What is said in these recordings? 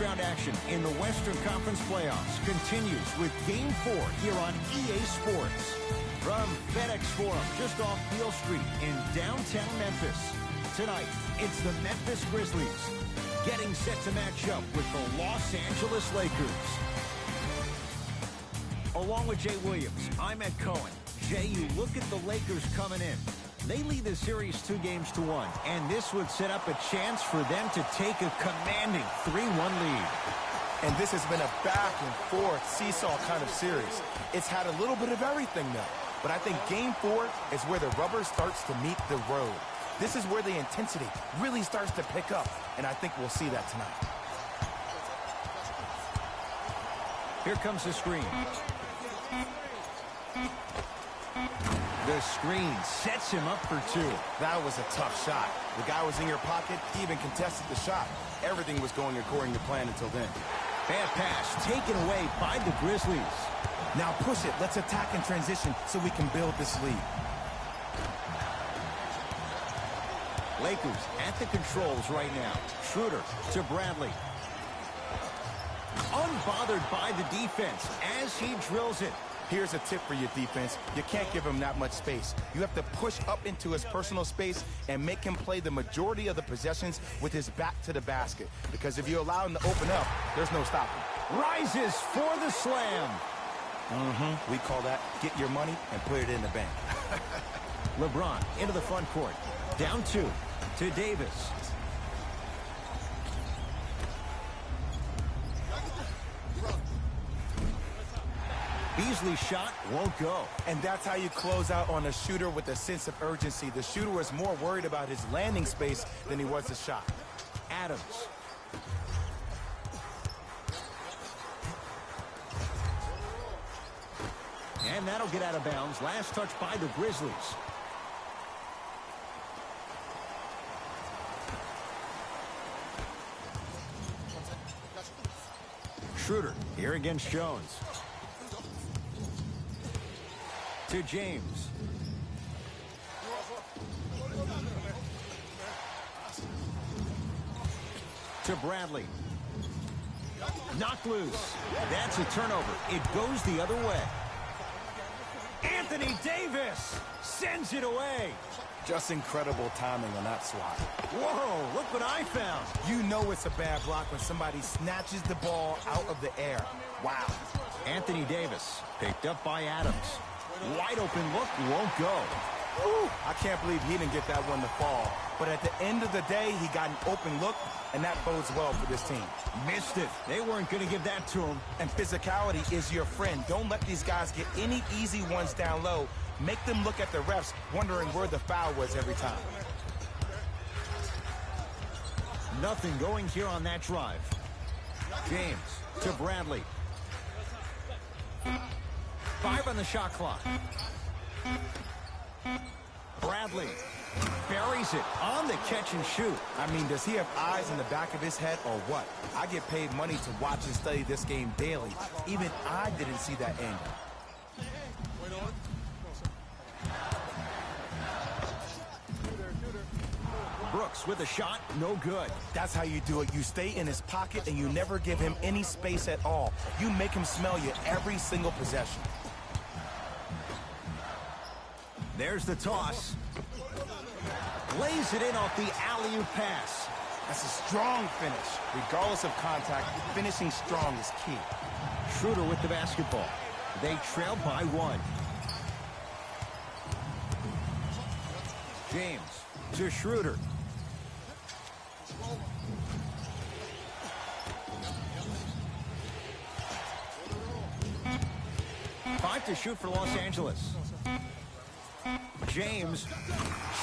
first-round action in the Western Conference playoffs continues with Game 4 here on EA Sports. From FedEx Forum, just off Beale Street in downtown Memphis. Tonight, it's the Memphis Grizzlies getting set to match up with the Los Angeles Lakers. Along with Jay Williams, I'm Ed Cohen. Jay, you look at the Lakers coming in. They lead the series 2-1, and this would set up a chance for them to take a commanding 3-1 lead. And this has been a back-and-forth seesaw kind of series. It's had a little bit of everything, though. But I think Game 4 is where the rubber starts to meet the road. This is where the intensity really starts to pick up, and I think we'll see that tonight. Here comes the screen. The screen sets him up for two. That was a tough shot. The guy was in your pocket, he even contested the shot. Everything was going according to plan until then. Bad pass taken away by the Grizzlies. Now push it. Let's attack in transition so we can build this lead. Lakers at the controls right now. Schroeder to Bradley. Unbothered by the defense as he drills it. Here's a tip for your defense. You can't give him that much space. You have to push up into his personal space and make him play the majority of the possessions with his back to the basket. Because if you allow him to open up, there's no stopping. Rises for the slam. We call that get your money and put it in the bank. LeBron into the front court. Down 2 to Davis. Beasley's shot won't go. And that's how you close out on a shooter with a sense of urgency. The shooter was more worried about his landing space than he was the shot. Adams. And that'll get out of bounds. Last touch by the Grizzlies. Schroeder here against Jones. To James. To Bradley. Knocked loose. That's a turnover. It goes the other way. Anthony Davis sends it away. Just incredible timing on that swat. Whoa, look what I found. You know it's a bad block when somebody snatches the ball out of the air. Wow. Anthony Davis picked up by Adams. Wide open look won't go. Woo, I can't believe he didn't get that one to fall. But at the end of the day, he got an open look, and that bodes well for this team. Missed it. They weren't going to give that to him. And physicality is your friend. Don't let these guys get any easy ones down low. Make them look at the refs, wondering where the foul was every time. Nothing going here on that drive. James to Bradley. 5 on the shot clock. Bradley buries it on the catch and shoot. I mean, does he have eyes in the back of his head or what? I get paid money to watch and study this game daily. Even I didn't see that angle. Brooks with a shot, no good. That's how you do it. You stay in his pocket and you never give him any space at all. You make him smell you every single possession. There's the toss. Lays it in off the alley-oop pass. That's a strong finish. Regardless of contact, finishing strong is key. Schroeder with the basketball. They trail by 1. James to Schroeder. Five to shoot for Los Angeles. James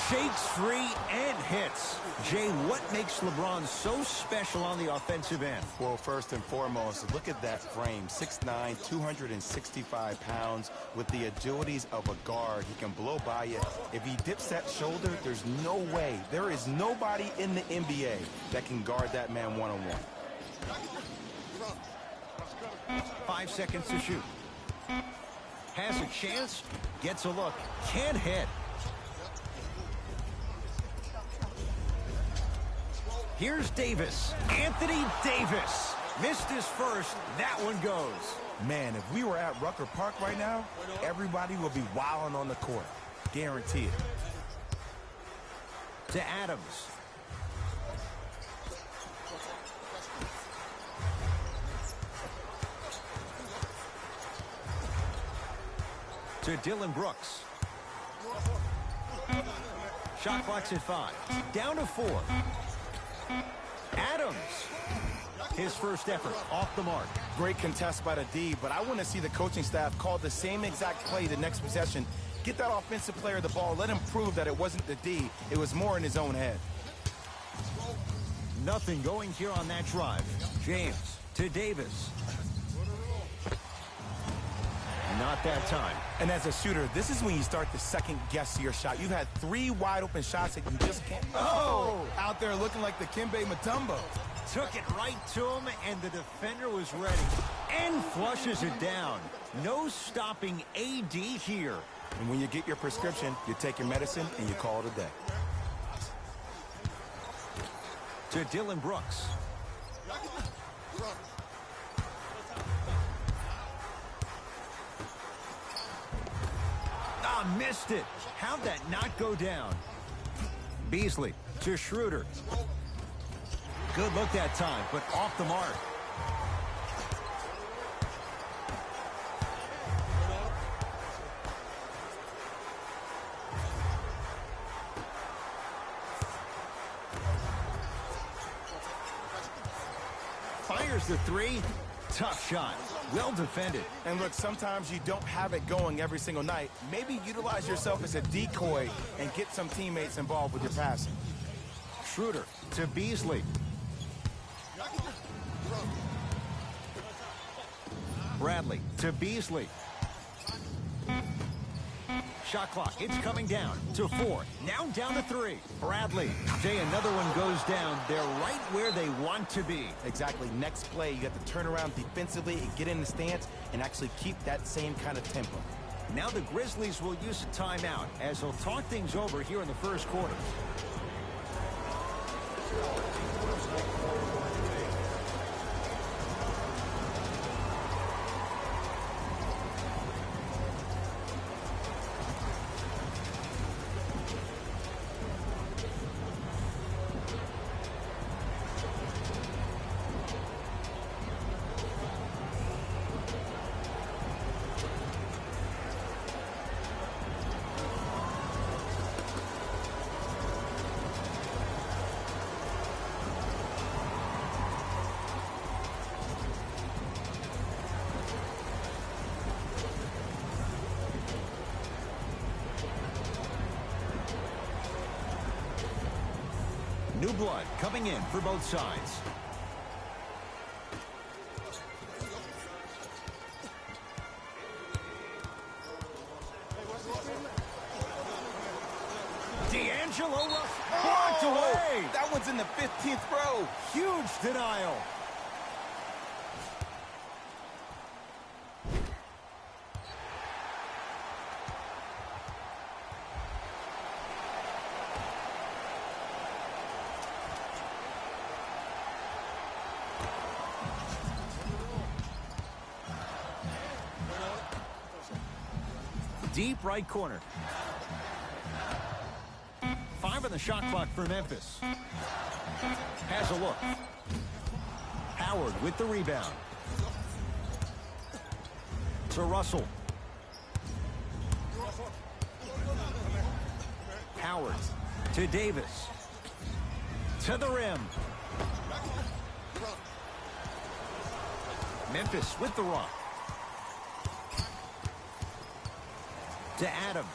shakes free and hits. Jay, what makes LeBron so special on the offensive end? Well, first and foremost, look at that frame. 6'9", 265 pounds with the agilities of a guard. He can blow by you. If he dips that shoulder, there's no way. There is nobody in the NBA that can guard that man one-on-one. 5 seconds to shoot. Has a chance, gets a look, can't hit. Here's Davis. Anthony Davis. Missed his first. That one goes. Man, if we were at Rucker Park right now, everybody would be wilding on the court. Guarantee it. To Adams. To Dylan Brooks. Shot clock's at 5. Down to 4. Adams. His first effort off the mark. Great contest by the D, but I want to see the coaching staff call the same exact play the next possession. Get that offensive player the ball. Let him prove that it wasn't the D. It was more in his own head. Nothing going here on that drive. James to Davis. Not that time. And as a shooter, this is when you start to second guess your shot. You've had 3 wide open shots that you just can't. Oh! Out there looking like the Kimbe Mutombo. Took it right to him, and the defender was ready. And flushes it down. No stopping AD here. And when you get your prescription, you take your medicine and you call it a day. To Dylan Brooks. Missed it. How'd that not go down? Beasley to Schroeder. Good look that time, but off the mark. Fires the 3. Tough shot. Well defended. And look, sometimes you don't have it going every single night. Maybe utilize yourself as a decoy and get some teammates involved with your passing. Schroeder to Beasley. Bradley to Beasley. Shot clock, it's coming down to 4. Now down to 3. Bradley. Jay, another one goes down. They're right where they want to be. Exactly. Next play, you have to turn around defensively and get in the stance and actually keep that same kind of tempo. Now the Grizzlies will use a timeout as they'll talk things over here in the first quarter. New blood coming in for both sides. D'Angelo blocked away. That one's in the 15th row. Huge denial. Deep right corner. 5 on the shot clock for Memphis. Has a look. Howard with the rebound. To Russell. Howard to Davis. To the rim. Memphis with the rock. To Adams.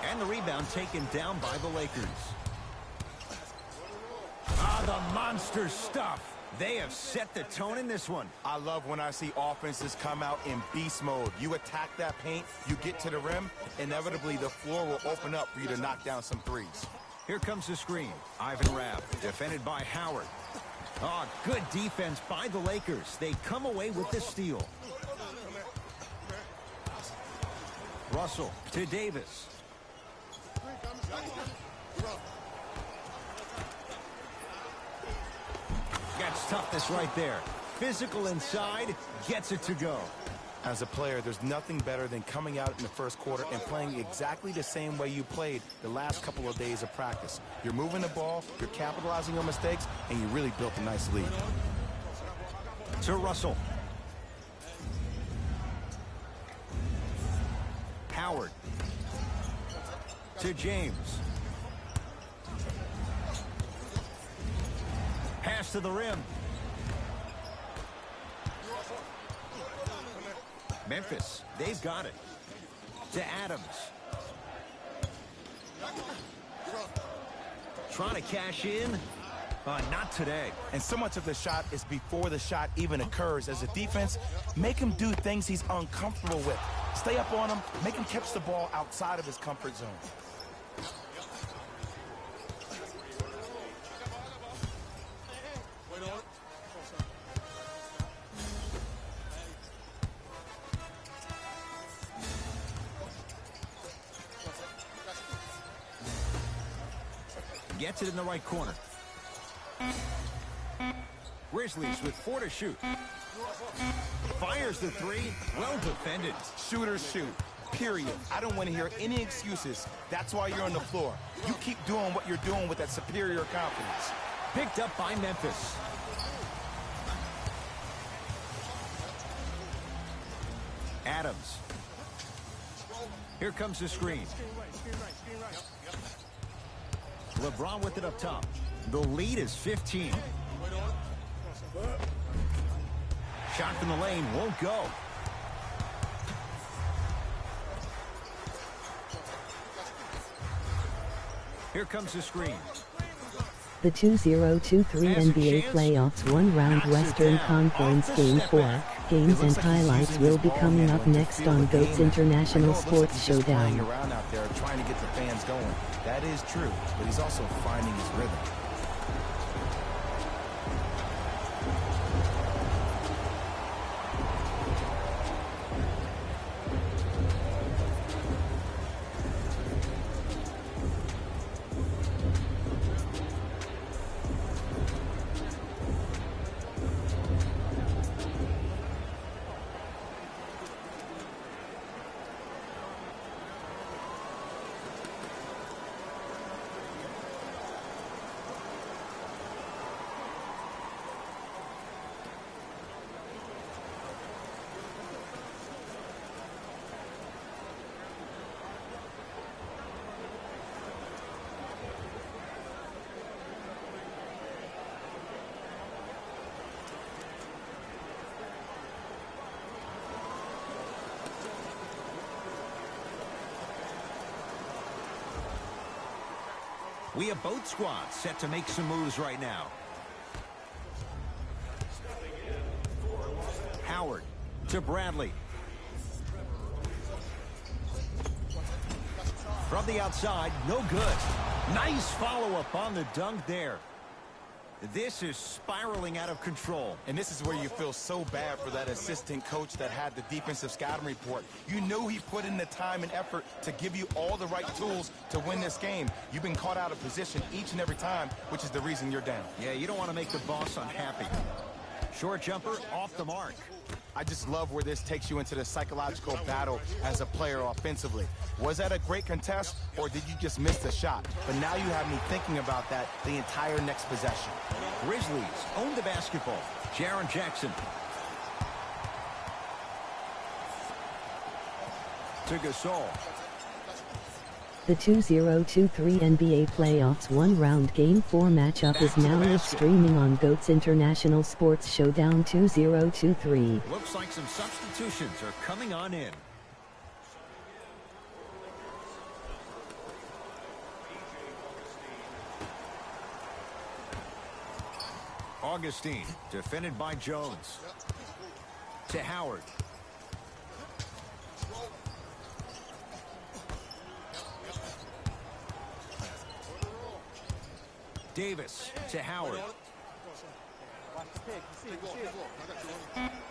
And the rebound taken down by the Lakers. The monster stuff. They have set the tone in this one. I love when I see offenses come out in beast mode. You attack that paint, you get to the rim, inevitably the floor will open up for you to knock down some threes. Here comes the screen. Ivan Rabb, defended by Howard. Oh, good defense by the Lakers. They come away with the steal. Russell to Davis. toughness right there. Physical inside, gets it to go. As a player, there's nothing better than coming out in the first quarter and playing exactly the same way you played the last couple of days of practice. You're moving the ball, you're capitalizing on mistakes, and you really built a nice lead. To Russell. Howard. To James. Pass to the rim. Memphis, they've got it. To Adams. Trying to cash in. Not today. And so much of the shot is before the shot even occurs. As a defense, make him do things he's uncomfortable with. Stay up on him, make him catch the ball outside of his comfort zone. Gets it in the right corner. Grizzlies with 4 to shoot. Fires the 3. Well defended. Shooters shoot. Period. I don't want to hear any excuses. That's why you're on the floor. You keep doing what you're doing with that superior confidence. Picked up by Memphis. Adams. Here comes the screen. LeBron with it up top. The lead is 15. Shot from the lane won't go. Here comes the screen. The 2023 NBA Playoffs one-round Western Conference Game 4 games and highlights will be coming up next on GOAT's International Sports Showdown. Around out there trying to get the fans going. That is true, but he's also finding his rhythm. We have both squads set to make some moves right now. Howard to Bradley. From the outside, no good. Nice follow-up on the dunk there. This is spiraling out of control. And this is where you feel so bad for that assistant coach that had the defensive scouting report. You knew he put in the time and effort to give you all the right tools to win this game. You've been caught out of position each and every time, which is the reason you're down. Yeah, you don't want to make the boss unhappy. Short jumper off the mark. I just love where this takes you into the psychological battle as a player offensively. Was that a great contest, or did you just miss the shot? But now you have me thinking about that the entire next possession. Grizzlies own the basketball. Jaren Jackson. To Gasol. The 2023 NBA Playoffs one-round Game 4 matchup is now live streaming on GOAT's International Sports Showdown 2023. Looks like some substitutions are coming on in. Augustine, defended by Jones. To Howard. Davis to Howard.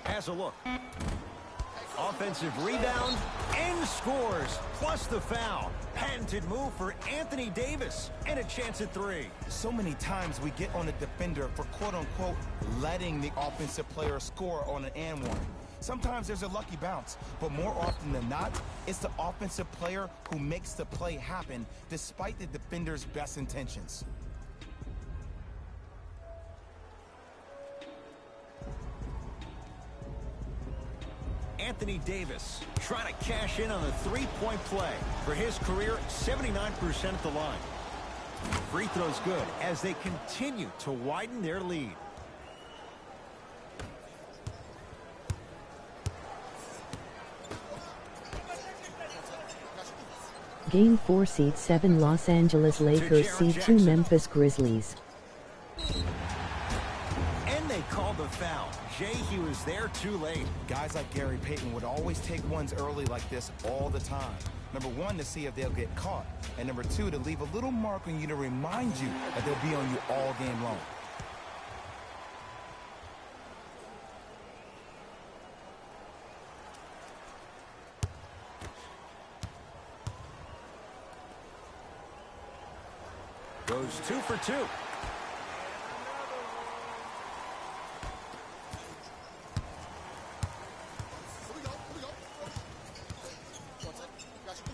Has a look. Offensive rebound and scores, plus the foul. Patented move for Anthony Davis, and a chance at three. So many times we get on a defender for quote-unquote letting the offensive player score on an and one. Sometimes there's a lucky bounce, but more often than not, it's the offensive player who makes the play happen despite the defender's best intentions. Anthony Davis trying to cash in on the three-point play. For his career, 79% at the line. Free throw's good as they continue to widen their lead. Game 4 Seed 7 Los Angeles Lakers Seed 2 Memphis Grizzlies. And they called the foul. Jay, he was there too late. Guys like Gary Payton would always take ones early like this all the time. Number one, to see if they'll get caught. And number two, to leave a little mark on you to remind you that they'll be on you all game long. Goes 2 for 2.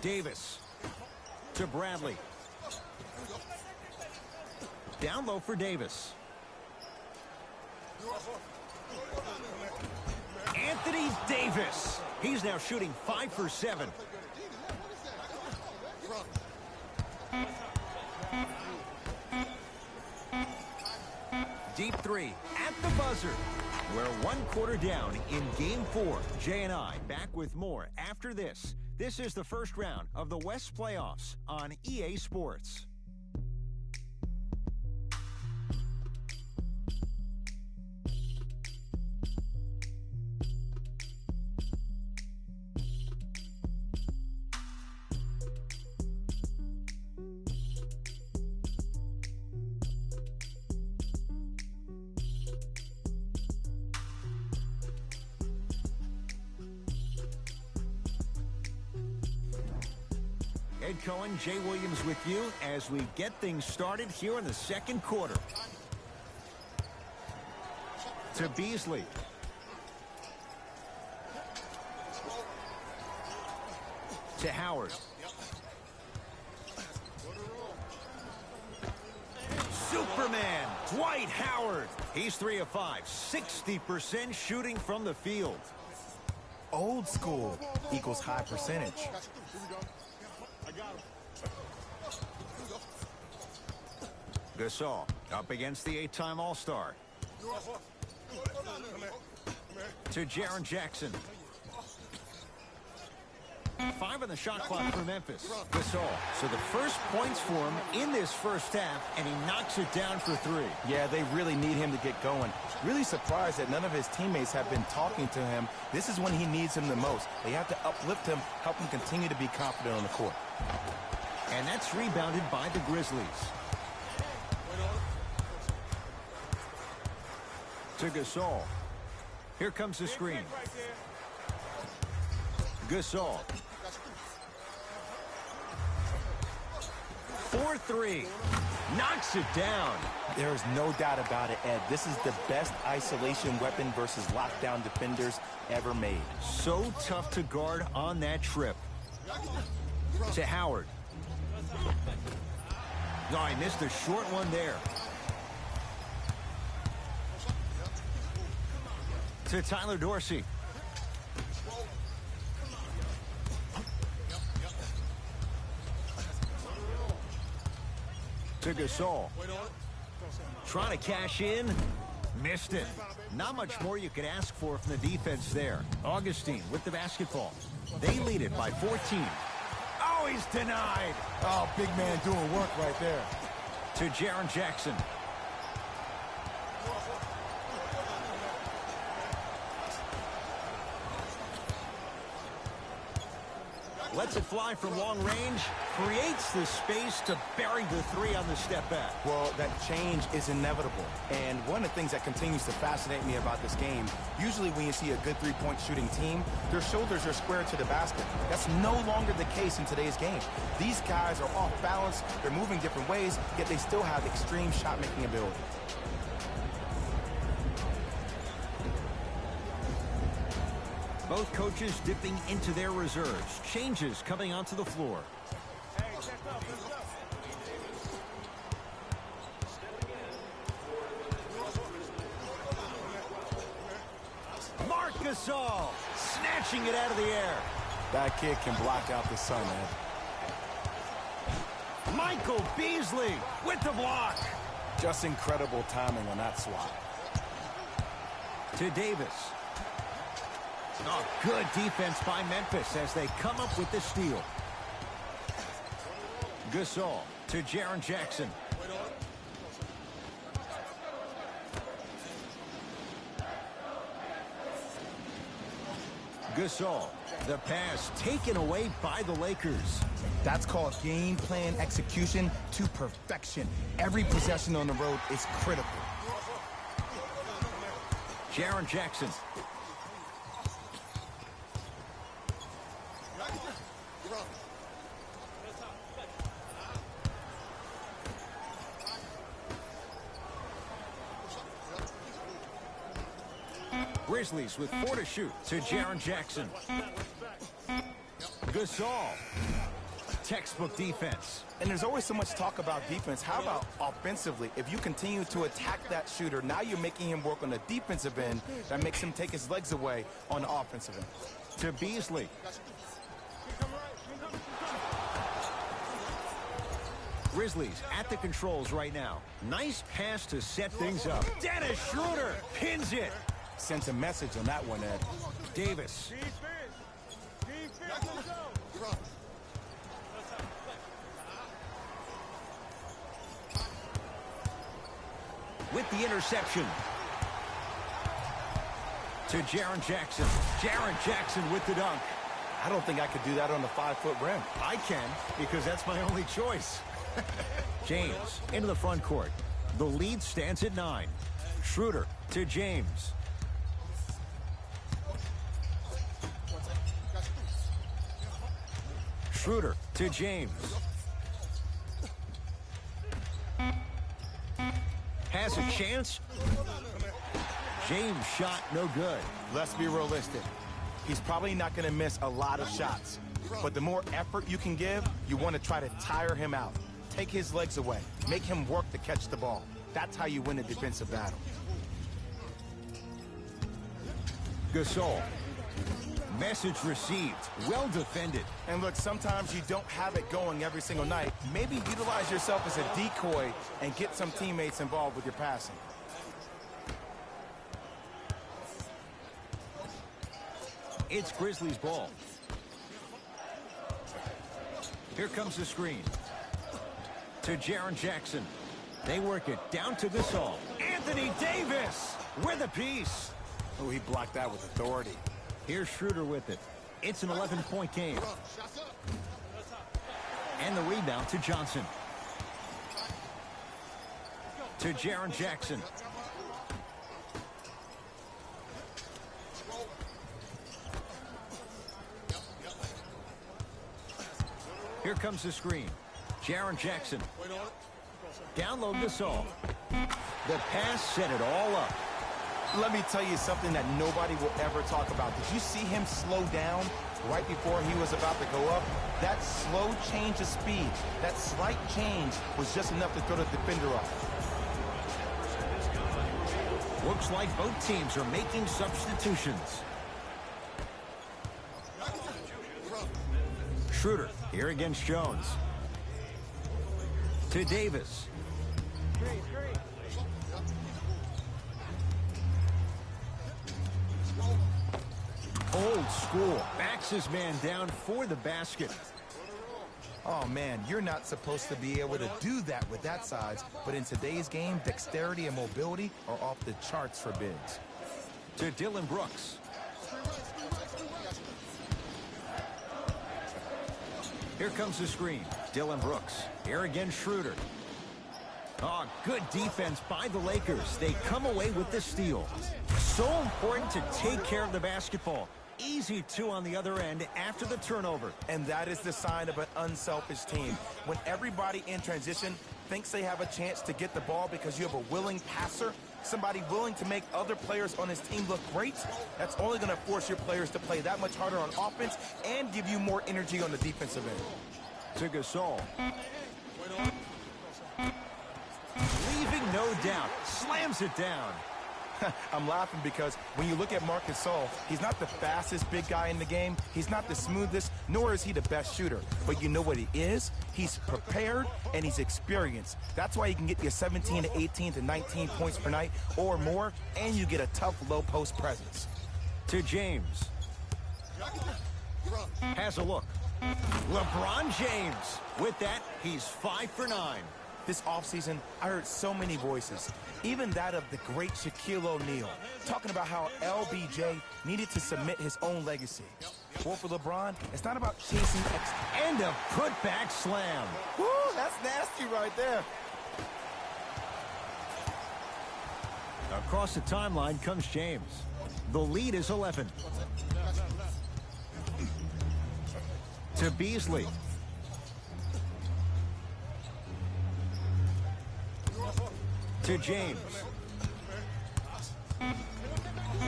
Davis to Bradley. Down low for Davis. Anthony Davis. He's now shooting 5 for 7. Deep three at the buzzer. We're 1 quarter down in Game 4. Jay and I back with more after this. This is the first round of the West playoffs on EA Sports. Ed Cohen, Jay Williams with you as we get things started here in the second quarter. To Beasley. To Howard. Superman, Dwight Howard. He's 3 of 5, 60% shooting from the field. Old school equals high percentage. Gasol up against the 8-time All-Star. To Jaren Jackson. 5 on the shot clock for Memphis. Gasol. So the first points for him in this first half, and he knocks it down for 3. Yeah, they really need him to get going. Really surprised that none of his teammates have been talking to him. This is when he needs him the most. They have to uplift him, help him continue to be confident on the court. And that's rebounded by the Grizzlies. To Gasol. Here comes the screen. Gasol. 4-3. Knocks it down. There is no doubt about it, Ed. This is the best isolation weapon versus lockdown defenders ever made. So tough to guard on that trip. To Howard. Oh, I missed a short one there. To Tyler Dorsey. To Gasol. Trying to cash in. Missed it. Not much more you could ask for from the defense there. Augustine with the basketball. They lead it by 14. Oh, he's denied. Oh, big man doing work right there. To Jaren Jackson. Lets it fly from long range. Creates the space to bury the three on the step back. Well, that change is inevitable. And one of the things that continues to fascinate me about this game, usually when you see a good three-point shooting team, their shoulders are square to the basket. That's no longer the case in today's game. These guys are off balance. They're moving different ways, yet they still have extreme shot-making ability. Both coaches dipping into their reserves. Changes coming onto the floor. Marc Gasol snatching it out of the air. That kid can block out the sun, man. Michael Beasley with the block. Just incredible timing on that swat. To Davis. Oh, good defense by Memphis as they come up with the steal. Gasol to Jaren Jackson. Gasol, the pass taken away by the Lakers. That's called game plan execution to perfection. Every possession on the road is critical. Jaren Jackson. Grizzlies with 4 to shoot to Jaren Jackson. Gasol. Textbook defense. And there's always so much talk about defense. How about offensively? If you continue to attack that shooter, now you're making him work on the defensive end. That makes him take his legs away on the offensive end. To Beasley. Grizzlies at the controls right now. Nice pass to set things up. Dennis Schroeder pins it. Sends a message on that one, Ed. Davis. With the interception. To Jaren Jackson. Jaren Jackson with the dunk. I don't think I could do that on the 5-foot rim. I can, because that's my only choice. James into the front court. The lead stands at 9. Schroeder to James. Schroeder to James. Has a chance. James shot no good. Let's be realistic. He's probably not going to miss a lot of shots. But the more effort you can give, you want to try to tire him out. Take his legs away. Make him work to catch the ball. That's how you win a defensive battle. Gasol. Message received. Well defended. And look, sometimes you don't have it going every single night. Maybe utilize yourself as a decoy and get some teammates involved with your passing. It's Grizzlies ball. Here comes the screen. To Jaren Jackson. They work it down to Gasol. Anthony Davis with a piece. Oh, he blocked that with authority. Here's Schroeder with it. It's an 11-point game. And the rebound to Johnson. To Jaren Jackson. Here comes the screen. Jaren Jackson. Down low Gasol. The pass set it all up. Let me tell you something that nobody will ever talk about. Did you see him slow down right before he was about to go up? That slow change of speed, that slight change was just enough to throw the defender off. Looks like both teams are making substitutions. Schroeder here against Jones. To Davis. Old school. Backs his man down for the basket. Oh, man, you're not supposed to be able to do that with that size. But in today's game, dexterity and mobility are off the charts for bigs. To Dylan Brooks. Here comes the screen. Dylan Brooks. Here again, Schroeder. Oh, good defense by the Lakers. They come away with the steal. So important to take care of the basketball. Easy two on the other end after the turnover. And that is the sign of an unselfish team. When everybody in transition thinks they have a chance to get the ball because you have a willing passer, somebody willing to make other players on his team look great, that's only going to force your players to play that much harder on offense and give you more energy on the defensive end. To Gasol. Leaving no doubt. Slams it down. I'm laughing because when you look at Marc Gasol, he's not the fastest big guy in the game. He's not the smoothest, nor is he the best shooter. But you know what he is? He's prepared and he's experienced. That's why he can get you 17 to 18 to 19 points per night or more, and you get a tough low post presence. To James. Has a look. LeBron James. With that, he's 5 for 9. This offseason, I heard so many voices, even that of the great Shaquille O'Neal, talking about how LBJ needed to submit his own legacy. Well, for LeBron, it's not about chasing And a putback slam. Woo, that's nasty right there. Across the timeline comes James. The lead is 11. To Beasley. To James.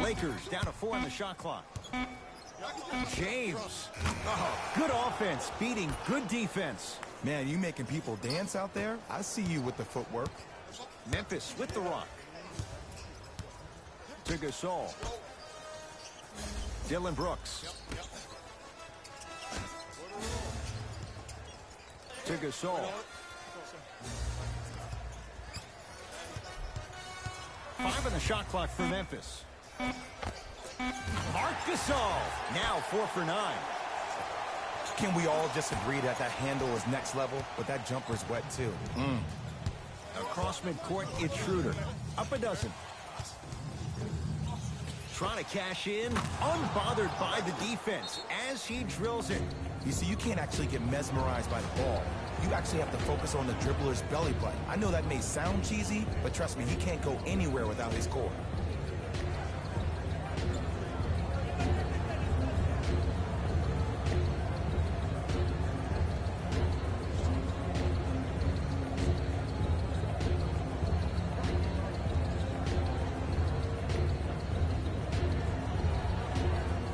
Lakers down to 4 on the shot clock. James. Oh, good offense beating good defense. Man, you making people dance out there? I see you with the footwork. Memphis with the rock. To Gasol. Dylan Brooks. To Gasol. 5 on the shot clock for Memphis. Marc Gasol. Now 4 for 9. Can we all just agree that that handle is next level, but that jumper's wet too? Across midcourt, it's Schroeder. Up a dozen. Trying to cash in, unbothered by the defense as he drills it. You see, you can't actually get mesmerized by the ball. You actually have to focus on the dribbler's belly button. I know that may sound cheesy, but trust me, he can't go anywhere without his core.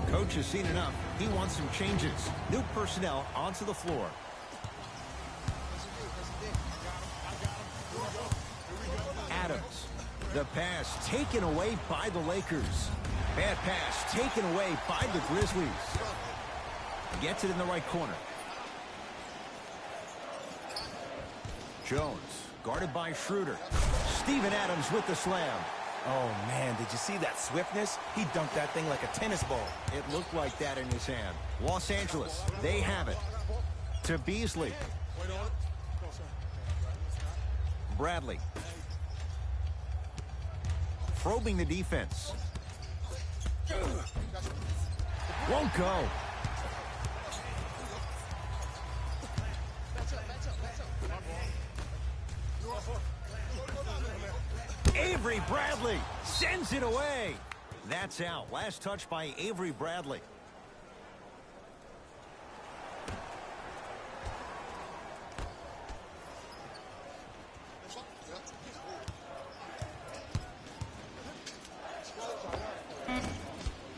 Coach has seen enough. He wants some changes. New personnel onto the floor. Adams. The pass taken away by the Lakers. Bad pass taken away by the Grizzlies. Gets it in the right corner. Jones guarded by Schroeder. Steven Adams with the slam. Oh, man, did you see that swiftness? He dunked that thing like a tennis ball. It looked like that in his hand. Los Angeles, they have it. To Beasley. Bradley. Probing the defense. Won't go. Avery Bradley sends it away. That's out. Last touch by Avery Bradley.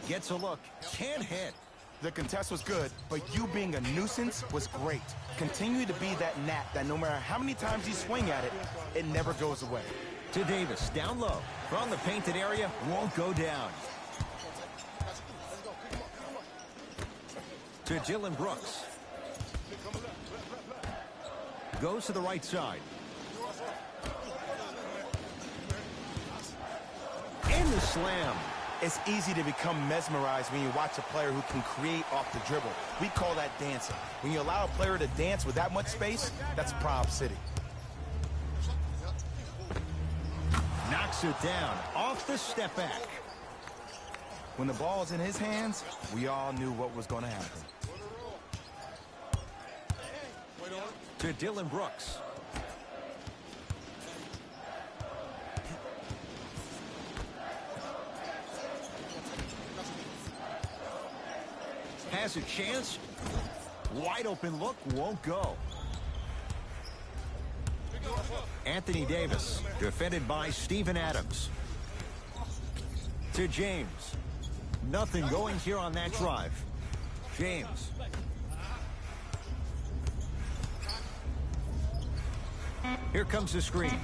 Gets a look. Can't hit. The contest was good, but you being a nuisance was great. Continue to be that gnat that no matter how many times you swing at it, it never goes away. To Davis, down low. From the painted area, won't go down. To Dylan Brooks. Goes to the right side. And the slam. It's easy to become mesmerized when you watch a player who can create off the dribble. We call that dancing. When you allow a player to dance with that much space, that's Prob City. Knocks it down off the step back. When the ball's in his hands, we all knew what was going to happen. to Dylan Brooks. Has a chance. Wide open look, won't go. Anthony Davis, defended by Steven Adams. To James. Nothing going here on that drive. James. Here comes the screen.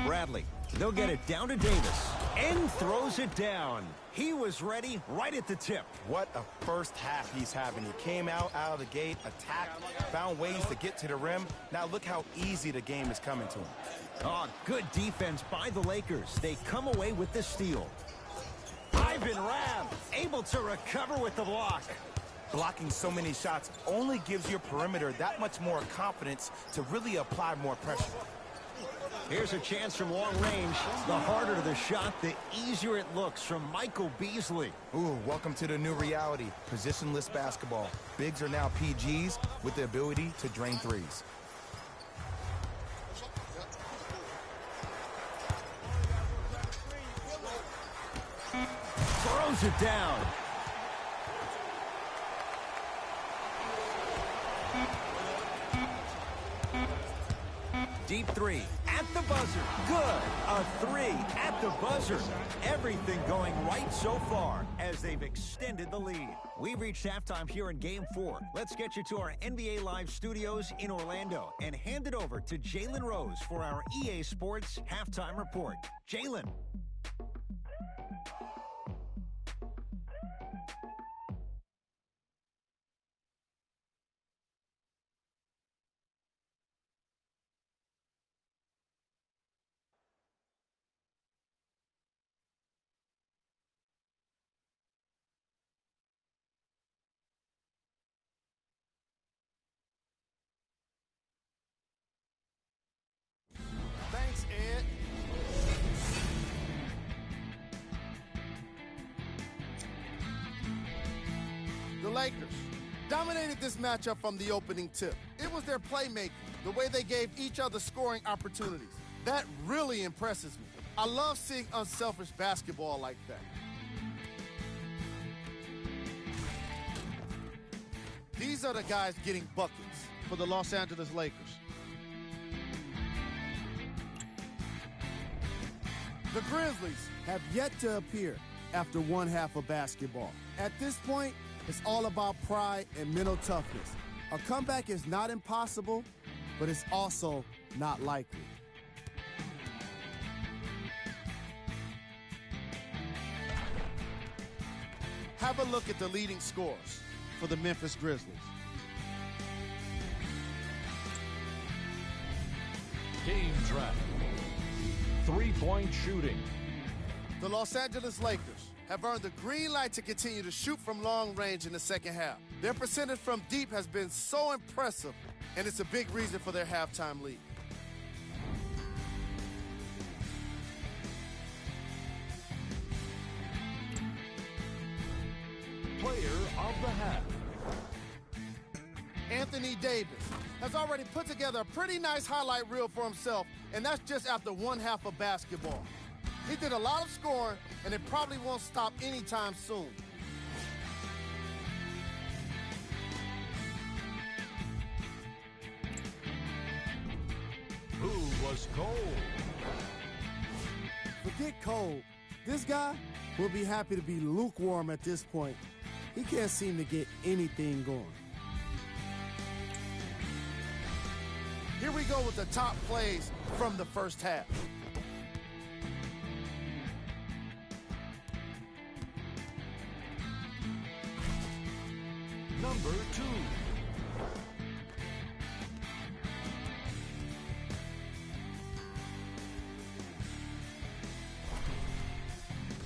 Bradley. They'll get it down to Davis. And throws it down. He was ready right at the tip. What a first half he's having. He came out of the gate, attacked, found ways to get to the rim. Now look how easy the game is coming to him. Oh, good defense by the Lakers. They come away with the steal. Ivan Rabb able to recover with the block. Blocking so many shots only gives your perimeter that much more confidence to really apply more pressure. Here's a chance from long range. The harder the shot, the easier it looks from Michael Beasley. Ooh, welcome to the new reality. Positionless basketball. Bigs are now PGs with the ability to drain threes. Throws it down. Deep three at the buzzer. Good. A three at the buzzer. Everything going right so far as they've extended the lead. We've reached halftime here in Game 4. Let's get you to our NBA Live studios in Orlando and hand it over to Jalen Rose for our EA Sports Halftime Report. Jalen. Thanks, Ed. The Lakers dominated this matchup from the opening tip. It was their playmaking, the way they gave each other scoring opportunities. That really impresses me. I love seeing unselfish basketball like that. These are the guys getting buckets for the Los Angeles Lakers. The Grizzlies have yet to appear after one half of basketball. At this point, it's all about pride and mental toughness. A comeback is not impossible, but it's also not likely. Have a look at the leading scores for the Memphis Grizzlies. Game track. Three-point shooting. The Los Angeles Lakers have earned the green light to continue to shoot from long range in the second half. Their percentage from deep has been so impressive, and it's a big reason for their halftime lead. Player of the half. Anthony Davis has already put together a pretty nice highlight reel for himself, and that's just after one half of basketball. He did a lot of scoring, and it probably won't stop anytime soon. Who was cold? Forget cold. This guy will be happy to be lukewarm at this point. He can't seem to get anything going. Here we go with the top plays from the first half. Number 2.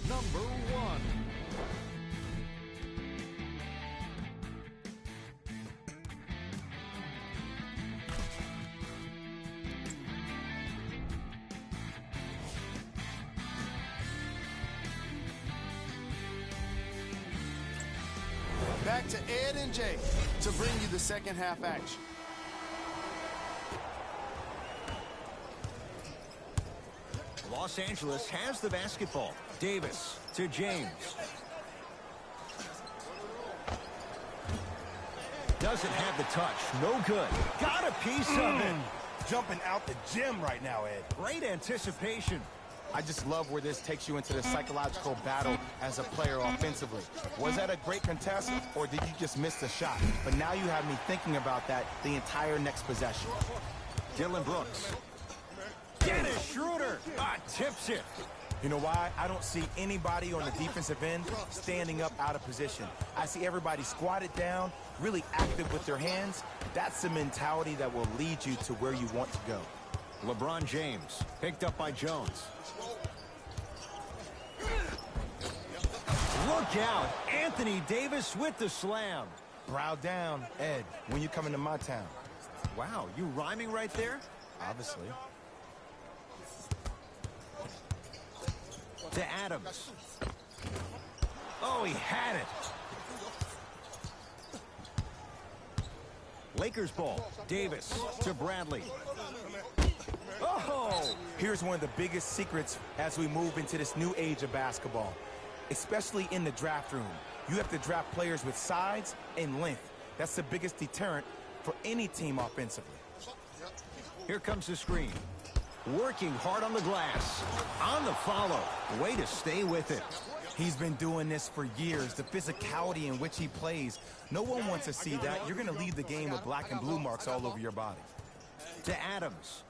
Number 1. Back to Ed and Jay to bring you the second half action. Los Angeles has the basketball. Davis to James. Doesn't have the touch. No good. Got a piece of it. Jumping out the gym right now, Ed. Great anticipation. I just love where this takes you into the psychological battle as a player offensively. Was that a great contest, or did you just miss the shot? But now you have me thinking about that the entire next possession. Dylan Brooks. Dennis Schroeder. Tips it. You know why? I don't see anybody on the defensive end standing up out of position. I see everybody squatted down, really active with their hands. That's the mentality that will lead you to where you want to go. LeBron James, picked up by Jones. Look out, Anthony Davis with the slam. Brow down, Ed, when you come into my town. Wow, you rhyming right there? Obviously. To Adams. Oh, he had it. Lakers ball. Davis to Bradley. Oh! Here's one of the biggest secrets as we move into this new age of basketball, especially in the draft room. You have to draft players with size and length. That's the biggest deterrent for any team offensively. Here comes the screen. Working hard on the glass. On the follow. Way to stay with it. He's been doing this for years. The physicality in which he plays. No one wants to see that. You're going to leave the game with black and blue marks all over your body. To Adams.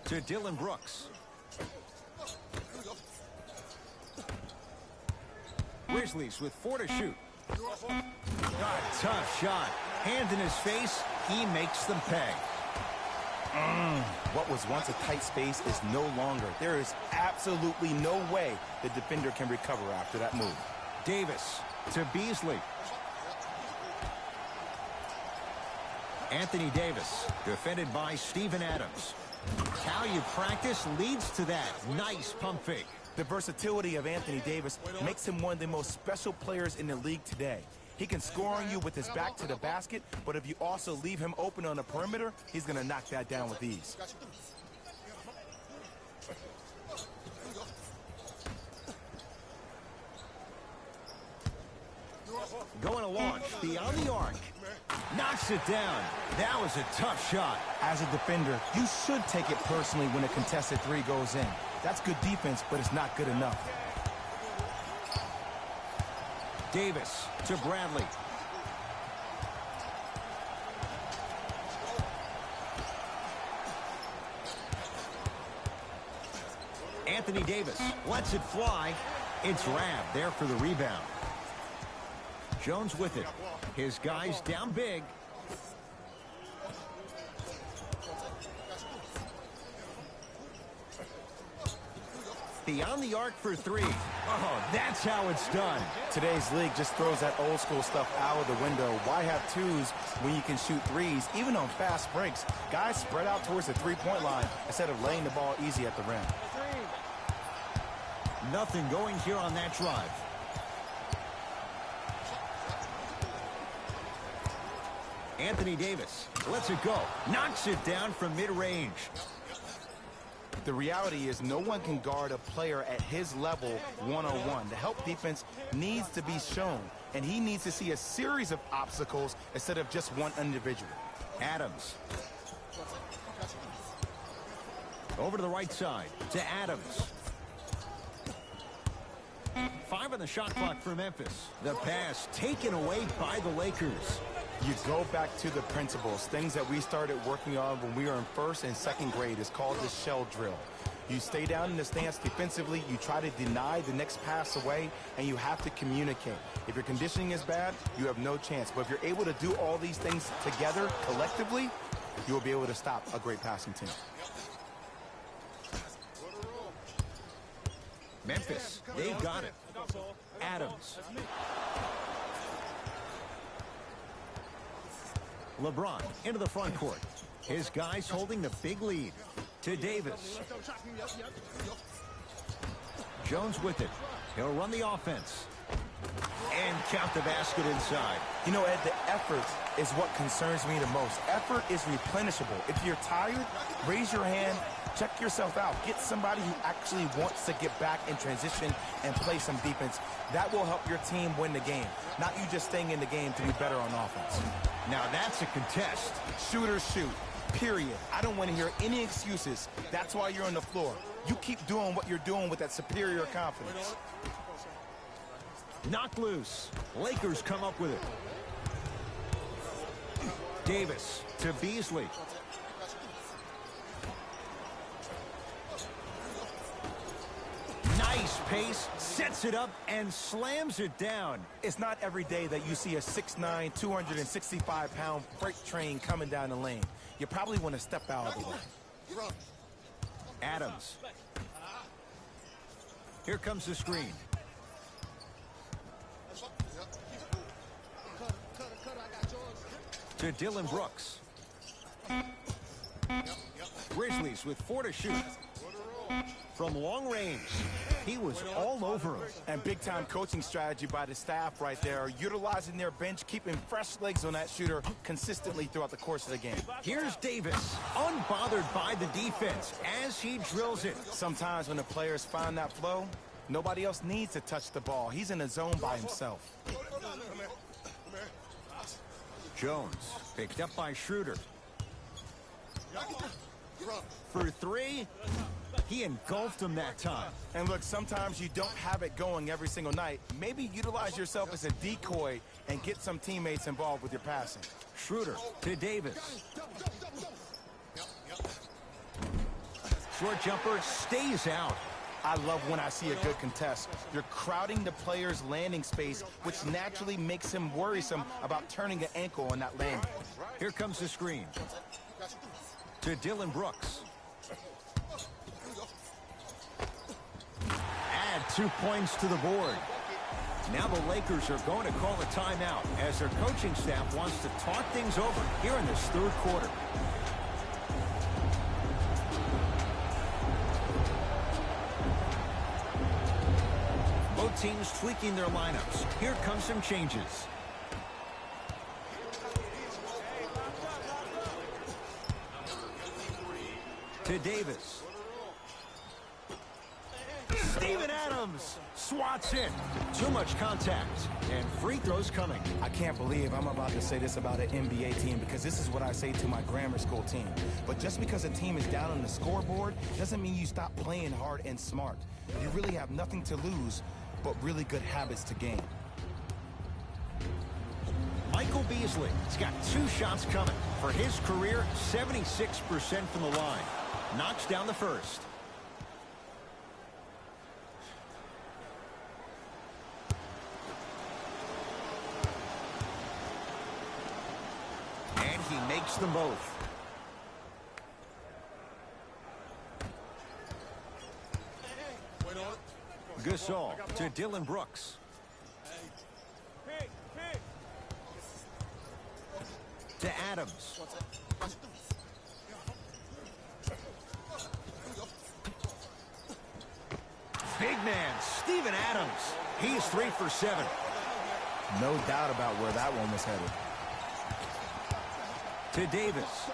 To Dylan Brooks. Grizzlies with 4 to shoot. Tough shot. Hand in his face. He makes them pay. What was once a tight space is no longer. There is absolutely no way the defender can recover after that move. Davis to Beasley. Anthony Davis, defended by Steven Adams. How you practice leads to that. Nice pump fake. The versatility of Anthony Davis makes him one of the most special players in the league today. He can score on you with his back to the basket, but if you also leave him open on the perimeter, he's going to knock that down with ease. Going to launch beyond the arc. Knocks it down. That was a tough shot. As a defender, you should take it personally when a contested three goes in. That's good defense, but it's not good enough. Davis to Bradley. Anthony Davis lets it fly. It's Rab there for the rebound. Jones with it. His guys down big. Beyond the arc for 3. Oh, that's how it's done. Today's league just throws that old school stuff out of the window. Why have twos when you can shoot threes, even on fast breaks? Guys spread out towards the three-point line instead of laying the ball easy at the rim. Nothing going here on that drive. Anthony Davis lets it go. Knocks it down from mid-range. The reality is no one can guard a player at his level one-on-one. The help defense needs to be shown, and he needs to see a series of obstacles instead of just one individual. Adams. Over to the right side to Adams. 5 on the shot clock for Memphis. The pass taken away by the Lakers. You go back to the principles, things that we started working on when we were in 1st and 2nd grade. It's called the shell drill. You stay down in the stance defensively, you try to deny the next pass away, and you have to communicate. If your conditioning is bad, you have no chance. But if you're able to do all these things together, collectively, you'll be able to stop a great passing team. Memphis, they've got it. Adams. LeBron into the front court. His guys holding the big lead. To Davis. Jones with it. He'll run the offense. And count the basket inside. You know, Ed, the effort is what concerns me the most. Effort is replenishable. If you're tired, raise your hand, check yourself out. Get somebody who actually wants to get back in transition and play some defense. That will help your team win the game, not you just staying in the game to be better on offense. Now that's a contest. Shooters shoot, period. I don't want to hear any excuses. That's why you're on the floor. You keep doing what you're doing with that superior confidence. Knocked loose. Lakers come up with it. Davis to Beasley. Nice pace, sets it up, and slams it down. It's not every day that you see a 6'9", 265-pound freight train coming down the lane. You probably want to step out of the way. Adams. Here comes the screen. To Dylan Brooks. Grizzlies with 4 to shoot. From long range, he was all over him. And big-time coaching strategy by the staff right there, utilizing their bench, keeping fresh legs on that shooter consistently throughout the course of the game. Here's Davis, unbothered by the defense as he drills it. Sometimes when the players find that flow, nobody else needs to touch the ball. He's in a zone by himself. Jones picked up by Schroeder. For 3, he engulfed him that time. And look, sometimes you don't have it going every single night. Maybe utilize yourself as a decoy and get some teammates involved with your passing. Schroeder to Davis. Short jumper stays out. I love when I see a good contest. You're crowding the player's landing space, which naturally makes him worrisome about turning an ankle on that landing. Here comes the screen. To Dylan Brooks. Add 2 points to the board. Now the Lakers are going to call a timeout as their coaching staff wants to talk things over here in this 3rd quarter. Both teams tweaking their lineups. Here come some changes. To Davis. Steven Adams swats in. Too much contact. And free throws coming. I can't believe I'm about to say this about an NBA team because this is what I say to my grammar school team. But just because a team is down on the scoreboard doesn't mean you stop playing hard and smart. You really have nothing to lose but really good habits to gain. Michael Beasley has got 2 shots coming. For his career, 76% from the line. Knocks down the first. And he makes them both. Gasol to Dylan Brooks. To Adams. Big man, Steven Adams. He's 3 for 7. No doubt about where that one was headed. To Davis.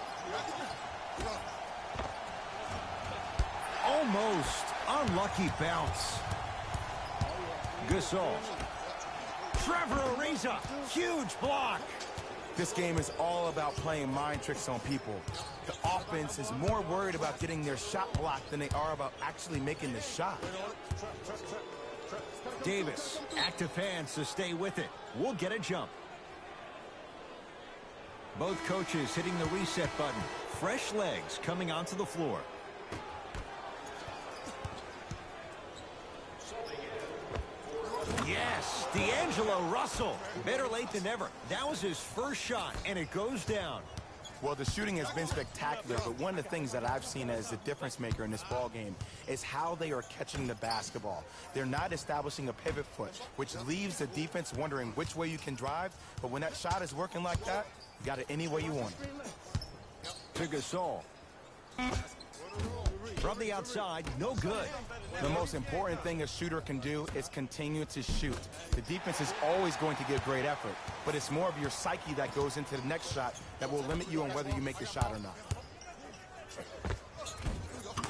Almost. Unlucky bounce. Gasol. Trevor Ariza. Huge block. This game is all about playing mind tricks on people. The offense is more worried about getting their shot blocked than they are about actually making the shot. Davis, active hands to stay with it. We'll get a jump. Both coaches hitting the reset button. Fresh legs coming onto the floor. Yes, D'Angelo Russell. Better late than never. That was his first shot, and it goes down. Well, the shooting has been spectacular, but one of the things that I've seen as the difference maker in this ball game is how they are catching the basketball. They're not establishing a pivot foot, which leaves the defense wondering which way you can drive. But when that shot is working like that, you got it any way you want it. To Gasol. From the outside, no good. The most important thing a shooter can do is continue to shoot. The defense is always going to give great effort, but it's more of your psyche that goes into the next shot that will limit you on whether you make the shot or not.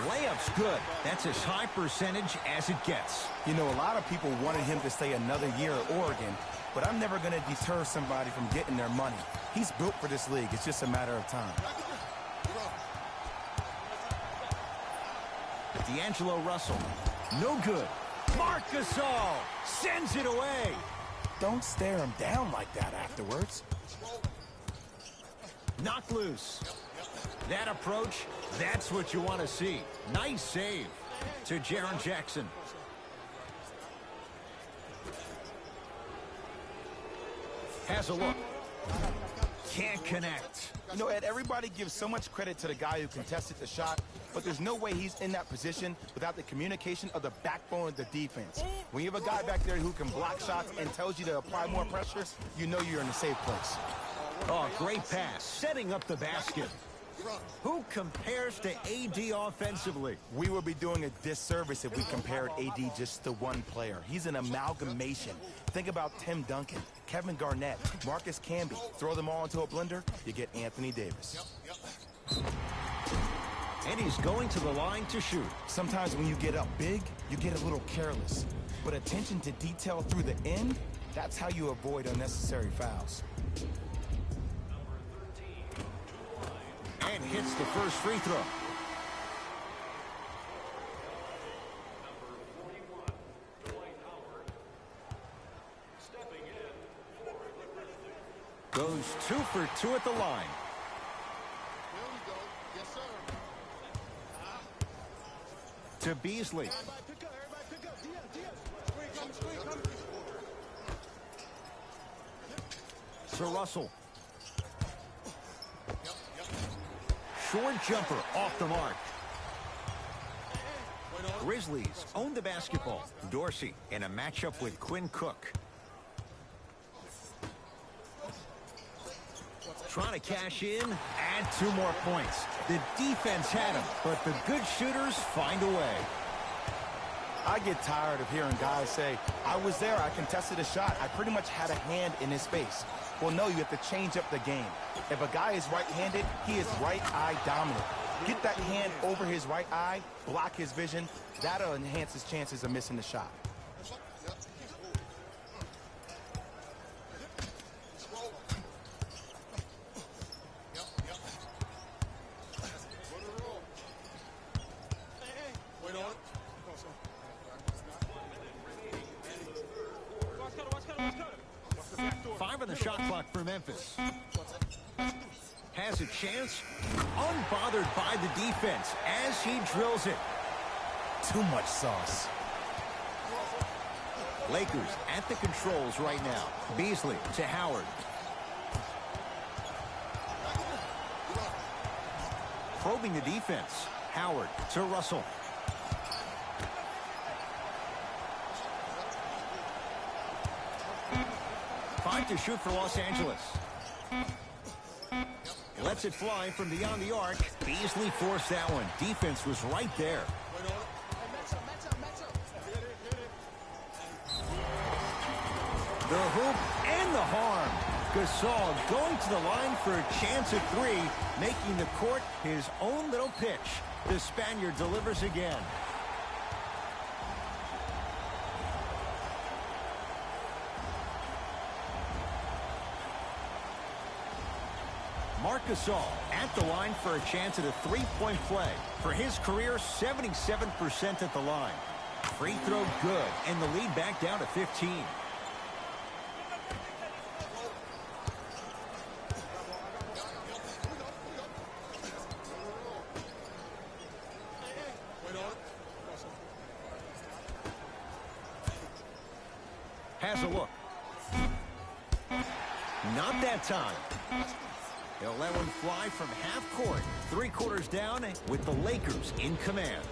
Layup's good. That's as high percentage as it gets. You know, a lot of people wanted him to stay another year at Oregon, but I'm never going to deter somebody from getting their money. He's built for this league. It's just a matter of time. D'Angelo Russell, no good. Marc Gasol sends it away. Don't stare him down like that afterwards. Knocked loose. That approach, that's what you want to see. Nice save to Jaren Jackson. Has a look. Can't connect. You know, Ed, everybody gives so much credit to the guy who contested the shot, but there's no way he's in that position without the communication of the backbone of the defense. When you have a guy back there who can block shots and tells you to apply more pressure, you know you're in a safe place. Oh, great pass, setting up the basket. Who compares to AD offensively? We would be doing a disservice if we compared AD just to one player. He's an amalgamation. Think about Tim Duncan, Kevin Garnett, Marcus Camby. Throw them all into a blender, you get Anthony Davis. And he's going to the line to shoot. Sometimes when you get up big, you get a little careless. But attention to detail through the end, that's how you avoid unnecessary fouls. And hits the first free throw. Goes 2 for 2 at the line. To Beasley. To Russell. Short jumper off the mark. Grizzlies own the basketball. Dorsey in a matchup with Quinn Cook. Trying to cash in, add 2 more points. The defense had him, but the good shooters find a way. I get tired of hearing guys say, I was there, I contested a shot, I pretty much had a hand in his face. Well, no, you have to change up the game. If a guy is right-handed, he is right eye dominant. Get that hand over his right eye, block his vision. That'll enhance his chances of missing the shot. On the shot clock for Memphis. Has a chance, unbothered by the defense as he drills it. Too much sauce. Lakers at the controls right now. Beasley to Howard. Probing the defense. Howard to Russell. Five to shoot for Los Angeles. Lets it fly from beyond the arc. Beasley forced that one. Defense was right there. The hoop and the harm. Gasol going to the line for a chance at 3, making the court his own little pitch. The Spaniard delivers again. Marc Gasol at the line for a chance at a 3-point play. For his career, 77% at the line. Free throw good, and the lead back down to 15. Has a look. Not that time. He'll let one fly from half court. 3 quarters down with the Lakers in command.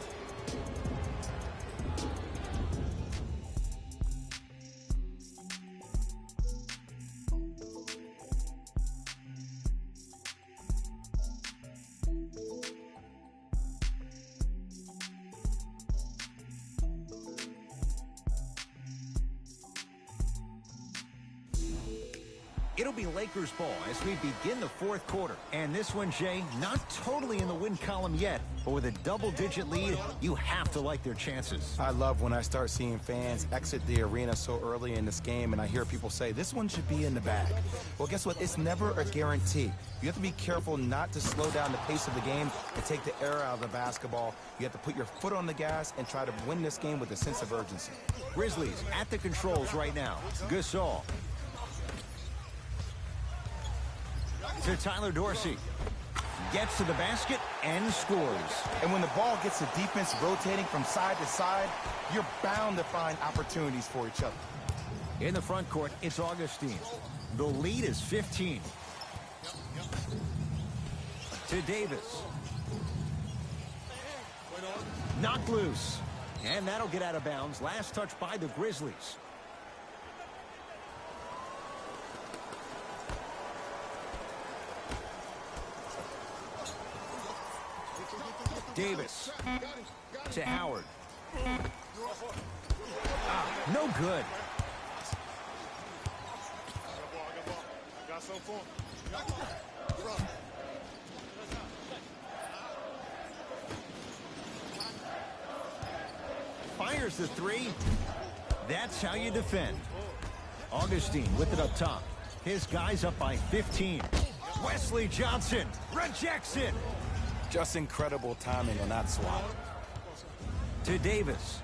It'll be Lakers ball as we begin the fourth quarter. And this one, Jay, not totally in the win column yet, but with a double-digit lead, you have to like their chances. I love when I start seeing fans exit the arena so early in this game, and I hear people say, this one should be in the bag. Well, guess what? It's never a guarantee. You have to be careful not to slow down the pace of the game and take the air out of the basketball. You have to put your foot on the gas and try to win this game with a sense of urgency. Grizzlies at the controls right now. Gasol. To Tyler Dorsey. Gets to the basket and scores. And when the ball gets the defense rotating from side to side, you're bound to find opportunities for each other. In the front court, it's Augustine. The lead is 15. To Davis. Knocked loose. And that'll get out of bounds. Last touch by the Grizzlies. Davis to Howard. No good. Fires the three. That's how you defend. Augustine with it up top. His guy's up by 15. Wesley Johnson rejects it. Just incredible timing on that swap. To Davis.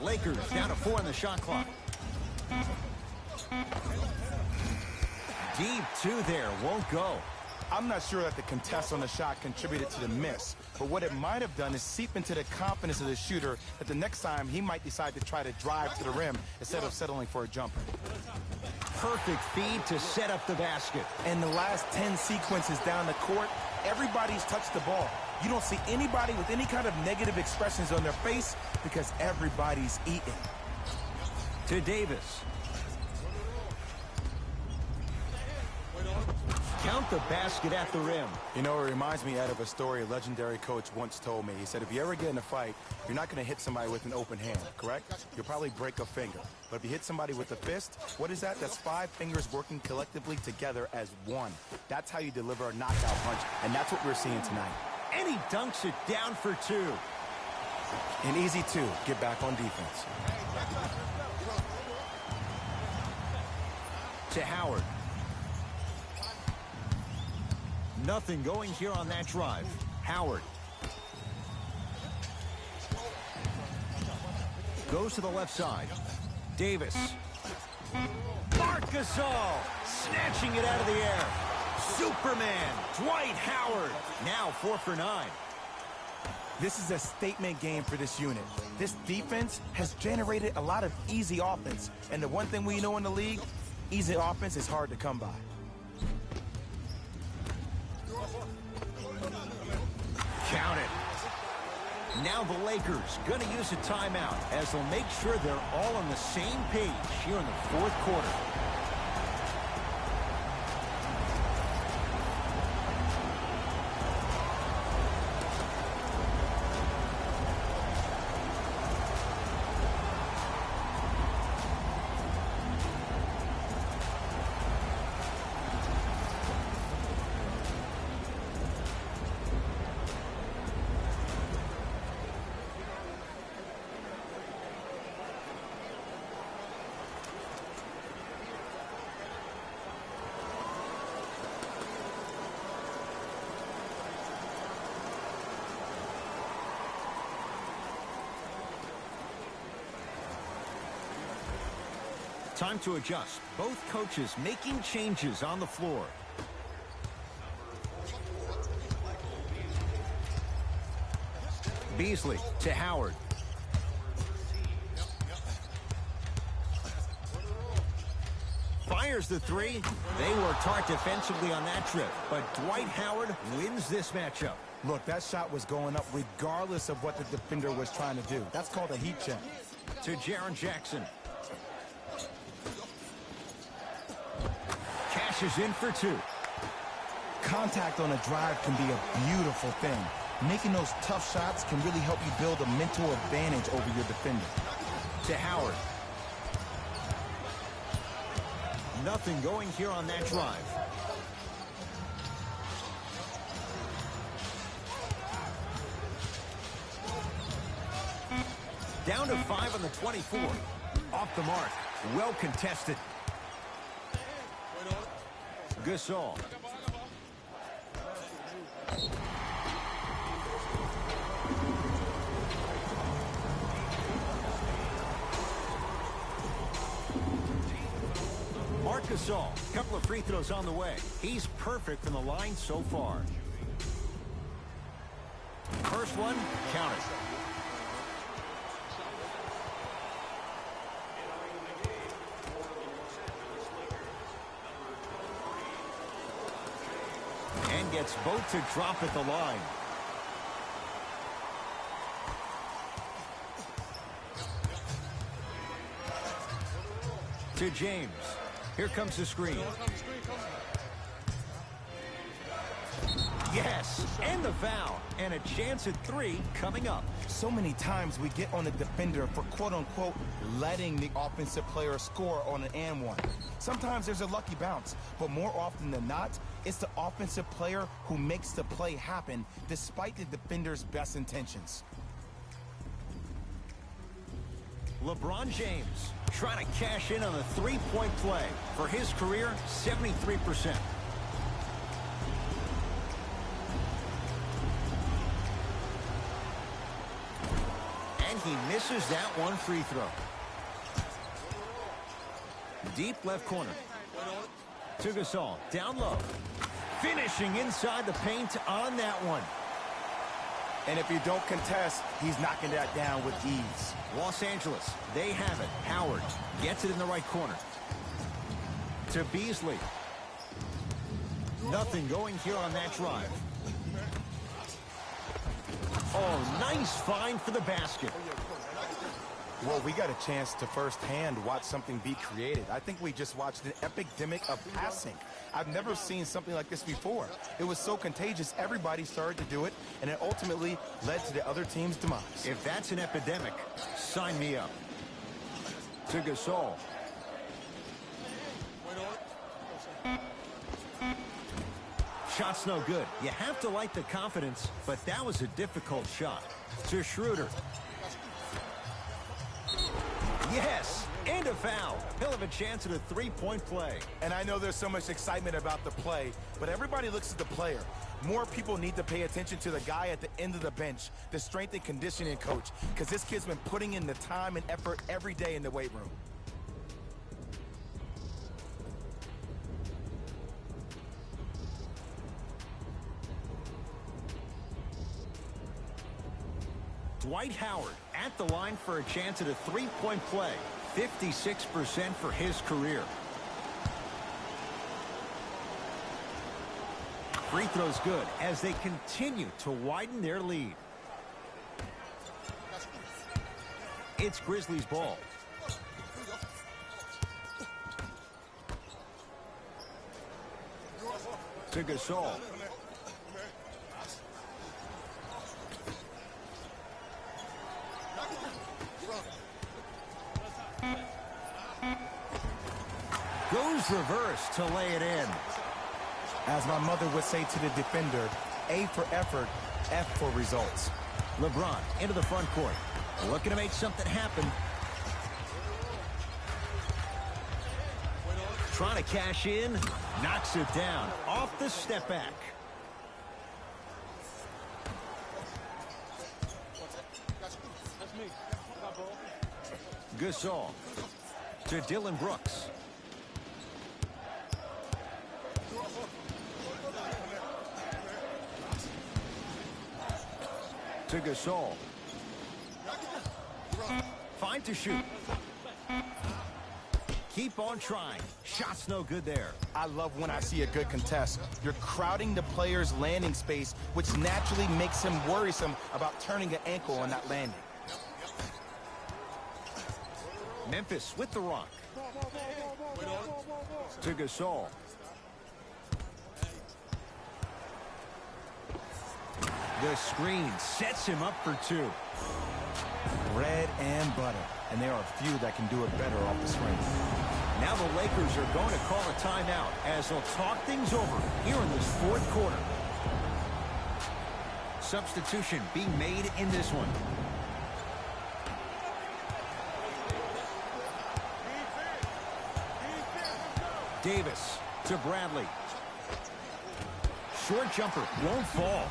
Lakers down to 4 on the shot clock. Deep two there, won't go. I'm not sure that the contest on the shot contributed to the miss, but what it might have done is seep into the confidence of the shooter that the next time he might decide to try to drive to the rim instead of settling for a jumper. Perfect feed to set up the basket. And the last 10 sequences down the court, everybody's touched the ball. You don't see anybody with any kind of negative expressions on their face because everybody's eating. To Davis. Count the basket at the rim. You know, it reminds me, Ed, of a story a legendary coach once told me. He said, if you ever get in a fight, you're not going to hit somebody with an open hand, correct? You'll probably break a finger. But if you hit somebody with a fist, what is that? That's 5 fingers working collectively together as one. That's how you deliver a knockout punch, and that's what we're seeing tonight. And he dunks it down for 2. An easy 2. Get back on defense. To Howard. Nothing going here on that drive. Howard. Goes to the left side. Davis. Marc Gasol snatching it out of the air. Superman, Dwight Howard. Now 4 for 9. This is a statement game for this unit. This defense has generated a lot of easy offense. And the one thing we know in the league, easy offense is hard to come by. Count it. Now the Lakers going to use a timeout as they'll make sure they're all on the same page here in the fourth quarter. Time to adjust. Both coaches making changes on the floor. Beasley to Howard. Fires the three. They worked hard defensively on that trip, but Dwight Howard wins this matchup. Look, that shot was going up regardless of what the defender was trying to do. That's called a heat check. To Jaren Jackson. Cashes in for 2. Contact on a drive can be a beautiful thing. Making those tough shots can really help you build a mental advantage over your defender. To Howard. Nothing going here on that drive. Down to 5 on the 24. Off the mark. Well contested. Gasol. Gasol, couple of free throws on the way. He's perfect from the line so far. First one, counted. And gets both to drop at the line. To James. Here comes the screen. Yes, and the foul. And a chance at 3 coming up. So many times we get on the defender for quote-unquote letting the offensive player score on an and one. Sometimes there's a lucky bounce, but more often than not, it's the offensive player who makes the play happen despite the defender's best intentions. LeBron James trying to cash in on a three-point play. For his career, 73%. And he misses that one free throw. Deep left corner. To Gasol, down low. Finishing inside the paint on that one. And if you don't contest, he's knocking that down with ease. Los Angeles, they have it. Howard gets it in the right corner. To Beasley. Nothing going here on that drive. Oh, nice find for the basket. Well, we got a chance to firsthand watch something be created. I think we just watched an epidemic of passing. I've never seen something like this before. It was so contagious, everybody started to do it, and it ultimately led to the other team's demise. If that's an epidemic, sign me up. To Gasol. Shot's no good. You have to like the confidence, but that was a difficult shot. To Schroeder. Yes, and a foul. He'll have a chance at a three-point play. And I know there's so much excitement about the play, but everybody looks at the player. More people need to pay attention to the guy at the end of the bench, the strength and conditioning coach, because this kid's been putting in the time and effort every day in the weight room. Dwight Howard at the line for a chance at a three-point play. 56% for his career. Free throw's good as they continue to widen their lead. It's Grizzlies ball. To Gasol. Goes reverse to lay it in. As my mother would say to the defender, A for effort, F for results. LeBron into the front court. Looking to make something happen. Trying to cash in. Knocks it down. Off the step back. Gasol to Dillon Brooks. To Gasol. Fine to shoot. Keep on trying. Shot's no good there. I love when I see a good contest. You're crowding the player's landing space, which naturally makes him worrisome about turning an ankle on that landing. Memphis with the rock. To Gasol. The screen sets him up for two. Bread and butter. And there are a few that can do it better off the screen. Now the Lakers are going to call a timeout as they'll talk things over here in this fourth quarter. Substitution being made in this one. Davis to Bradley. Short jumper won't fall.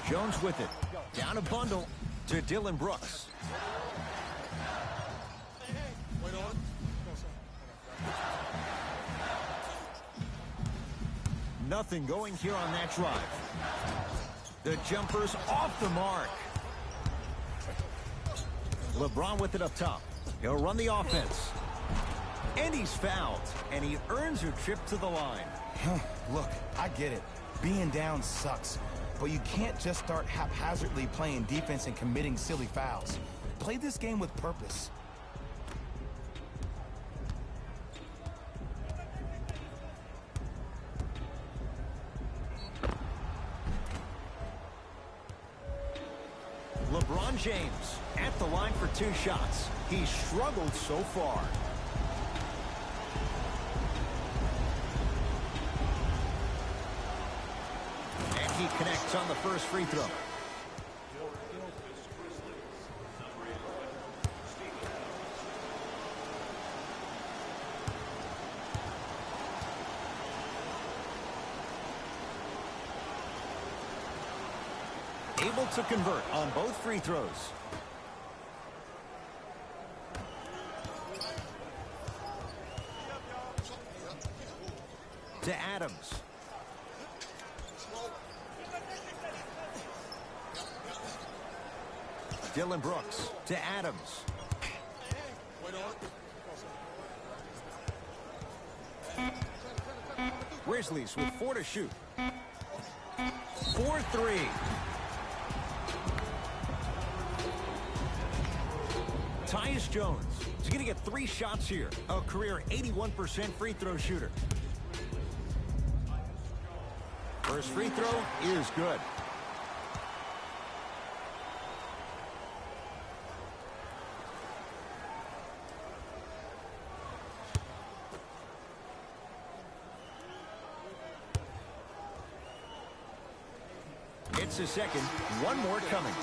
Jones with it. Down a bundle to Dylan Brooks. Nothing going here on that drive. The jumper's off the mark. LeBron with it up top. He'll run the offense. And he's fouled. And he earns a trip to the line. Look, I get it. Being down sucks. But you can't just start haphazardly playing defense and committing silly fouls. Play this game with purpose. LeBron James at the line for two shots. He's struggled so far. And he connects on the first free throw. Able to convert on both free throws. To Adams. Dylan Brooks to Adams. Grizzlies with 4 to shoot. 4-3. Tyus Jones is going to get 3 shots here. A career 81% free throw shooter. First free throw is good. It's a second. One more coming.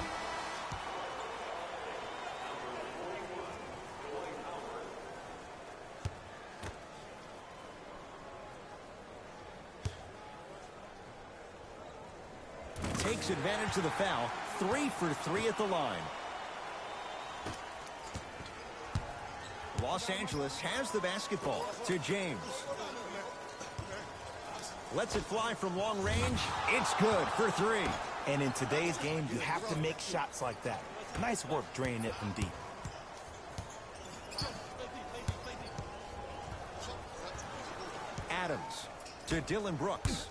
Takes advantage of the foul. 3 for 3 at the line. Los Angeles has the basketball to James. Lets it fly from long range. It's good for 3. And in today's game, you have to make shots like that. Nice work draining it from deep. Adams to Dylan Brooks.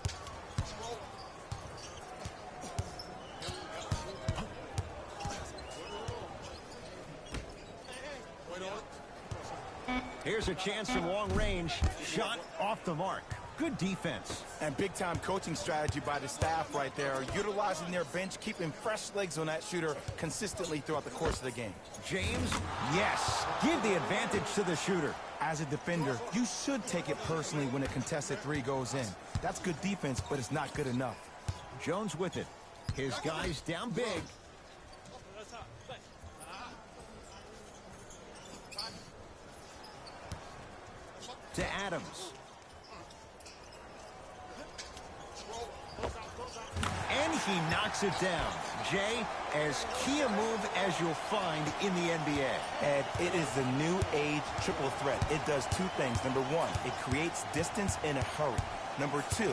Here's a chance from long range. Shot off the mark. Good defense. And big-time coaching strategy by the staff right there. Utilizing their bench, keeping fresh legs on that shooter consistently throughout the course of the game. James, yes. Give the advantage to the shooter. As a defender, you should take it personally when a contested 3 goes in. That's good defense, but it's not good enough. Jones with it. His guys down big. To Adams. And he knocks it down. Jay, as key a move as you'll find in the NBA. And it is the new age triple threat. It does 2 things. Number 1, it creates distance in a hurry. Number 2,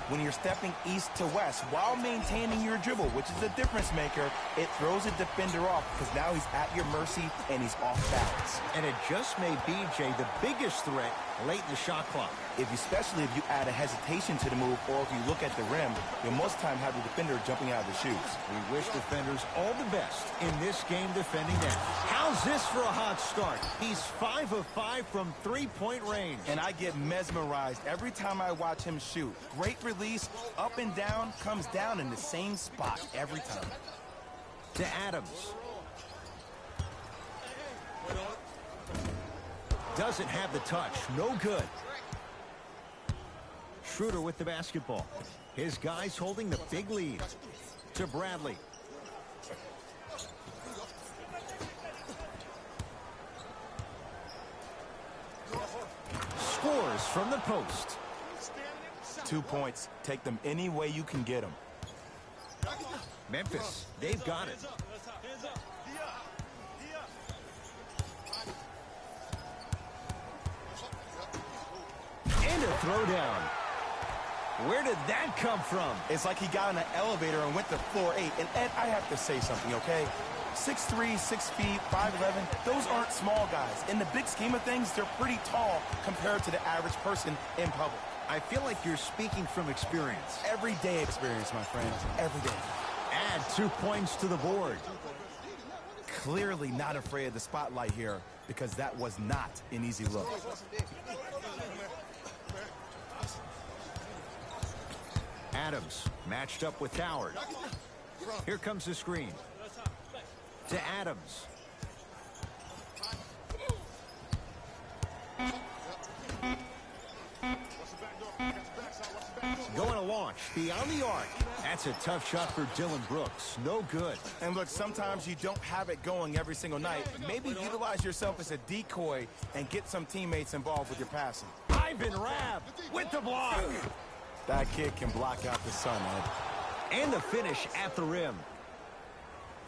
when you're stepping east to west while maintaining your dribble, which is a difference maker, it throws a defender off because now he's at your mercy and he's off balance. And it just may be, Jay, the biggest threat late in the shot clock. Especially if you add a hesitation to the move, or if you look at the rim, you'll most time have the defender jumping out of the shoes. We wish defenders all the best in this game defending that. How How's this for a hot start? He's 5 of 5 from three-point range. And I get mesmerized every time I watch him shoot. Great release, up and down, comes down in the same spot every time. To Adams. Doesn't have the touch. No good. Schroeder with the basketball. His guys holding the big lead. To Bradley. Scores from the post. 2 points. Take them any way you can get them. Memphis, they've got it. And a throwdown. Where did that come from? It's like he got in an elevator and went to floor 8. And Ed, I have to say something, okay? 6'3", 6 feet, 5'11", those aren't small guys. In the big scheme of things, they're pretty tall compared to the average person in public. I feel like you're speaking from experience. Everyday experience, my friend. Every day. Add 2 points to the board. Clearly not afraid of the spotlight here because that was not an easy look. Adams matched up with Howard. Here comes the screen. To Adams. Going to launch beyond the arc. That's a tough shot for Dylan Brooks. No good. And look, sometimes you don't have it going every single night. Maybe utilize yourself as a decoy and get some teammates involved with your passing. Ivan Rabb with the block. That kid can block out the sun, Ed. And the finish at the rim.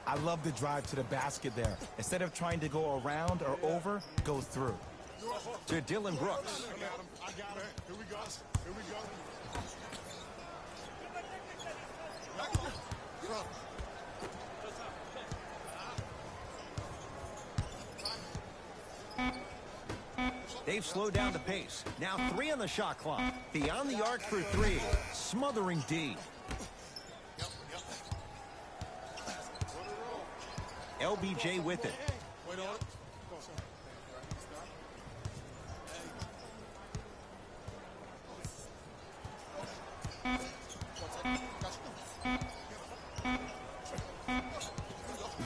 I love the drive to the basket there. Instead of trying to go around or over, go through. To Dylan Brooks. I got him. Here we go. Here we go. They've slowed down the pace. Now 3 on the shot clock. Beyond the arc for 3. Smothering D. LBJ with it.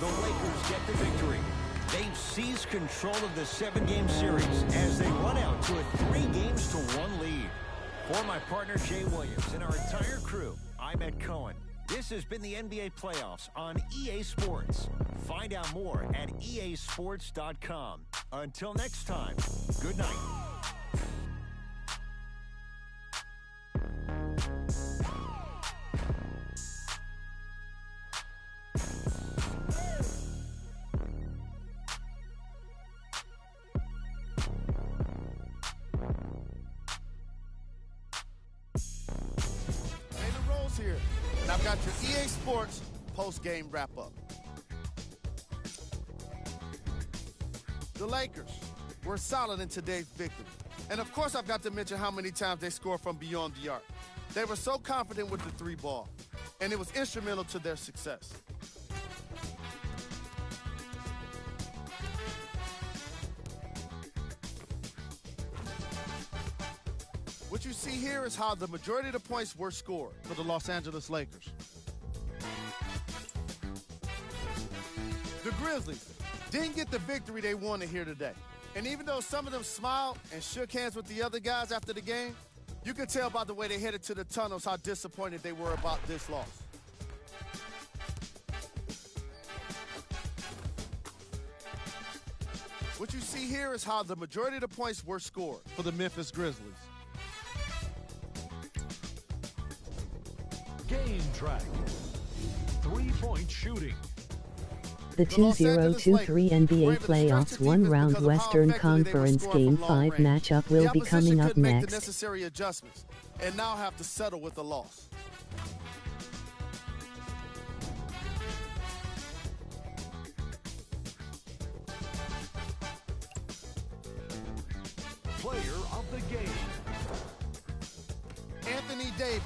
The Lakers get the victory. They've seized control of the 7-game series as they run out to a 3-1 lead. For my partner Jay Williams and our entire crew, I'm Ed Cohen. This has been the NBA playoffs on EA Sports. Find out more at easports.com. Until next time, good night. Here, and I've got your EA Sports post-game wrap-up. The Lakers were solid in today's victory. And of course, I've got to mention how many times they scored from beyond the arc. They were so confident with the 3 ball, and it was instrumental to their success. What you see here is how the majority of the points were scored for the Los Angeles Lakers. The Grizzlies didn't get the victory they wanted here today. And even though some of them smiled and shook hands with the other guys after the game, you could tell by the way they headed to the tunnels how disappointed they were about this loss. What you see here is how the majority of the points were scored for the Memphis Grizzlies. Game track. 3-point shooting. The 2023 NBA Playoffs one-round Western Conference Game 5 matchup will be coming up make the next. necessary adjustments and now have to settle with a loss. Player of the game. Anthony Davis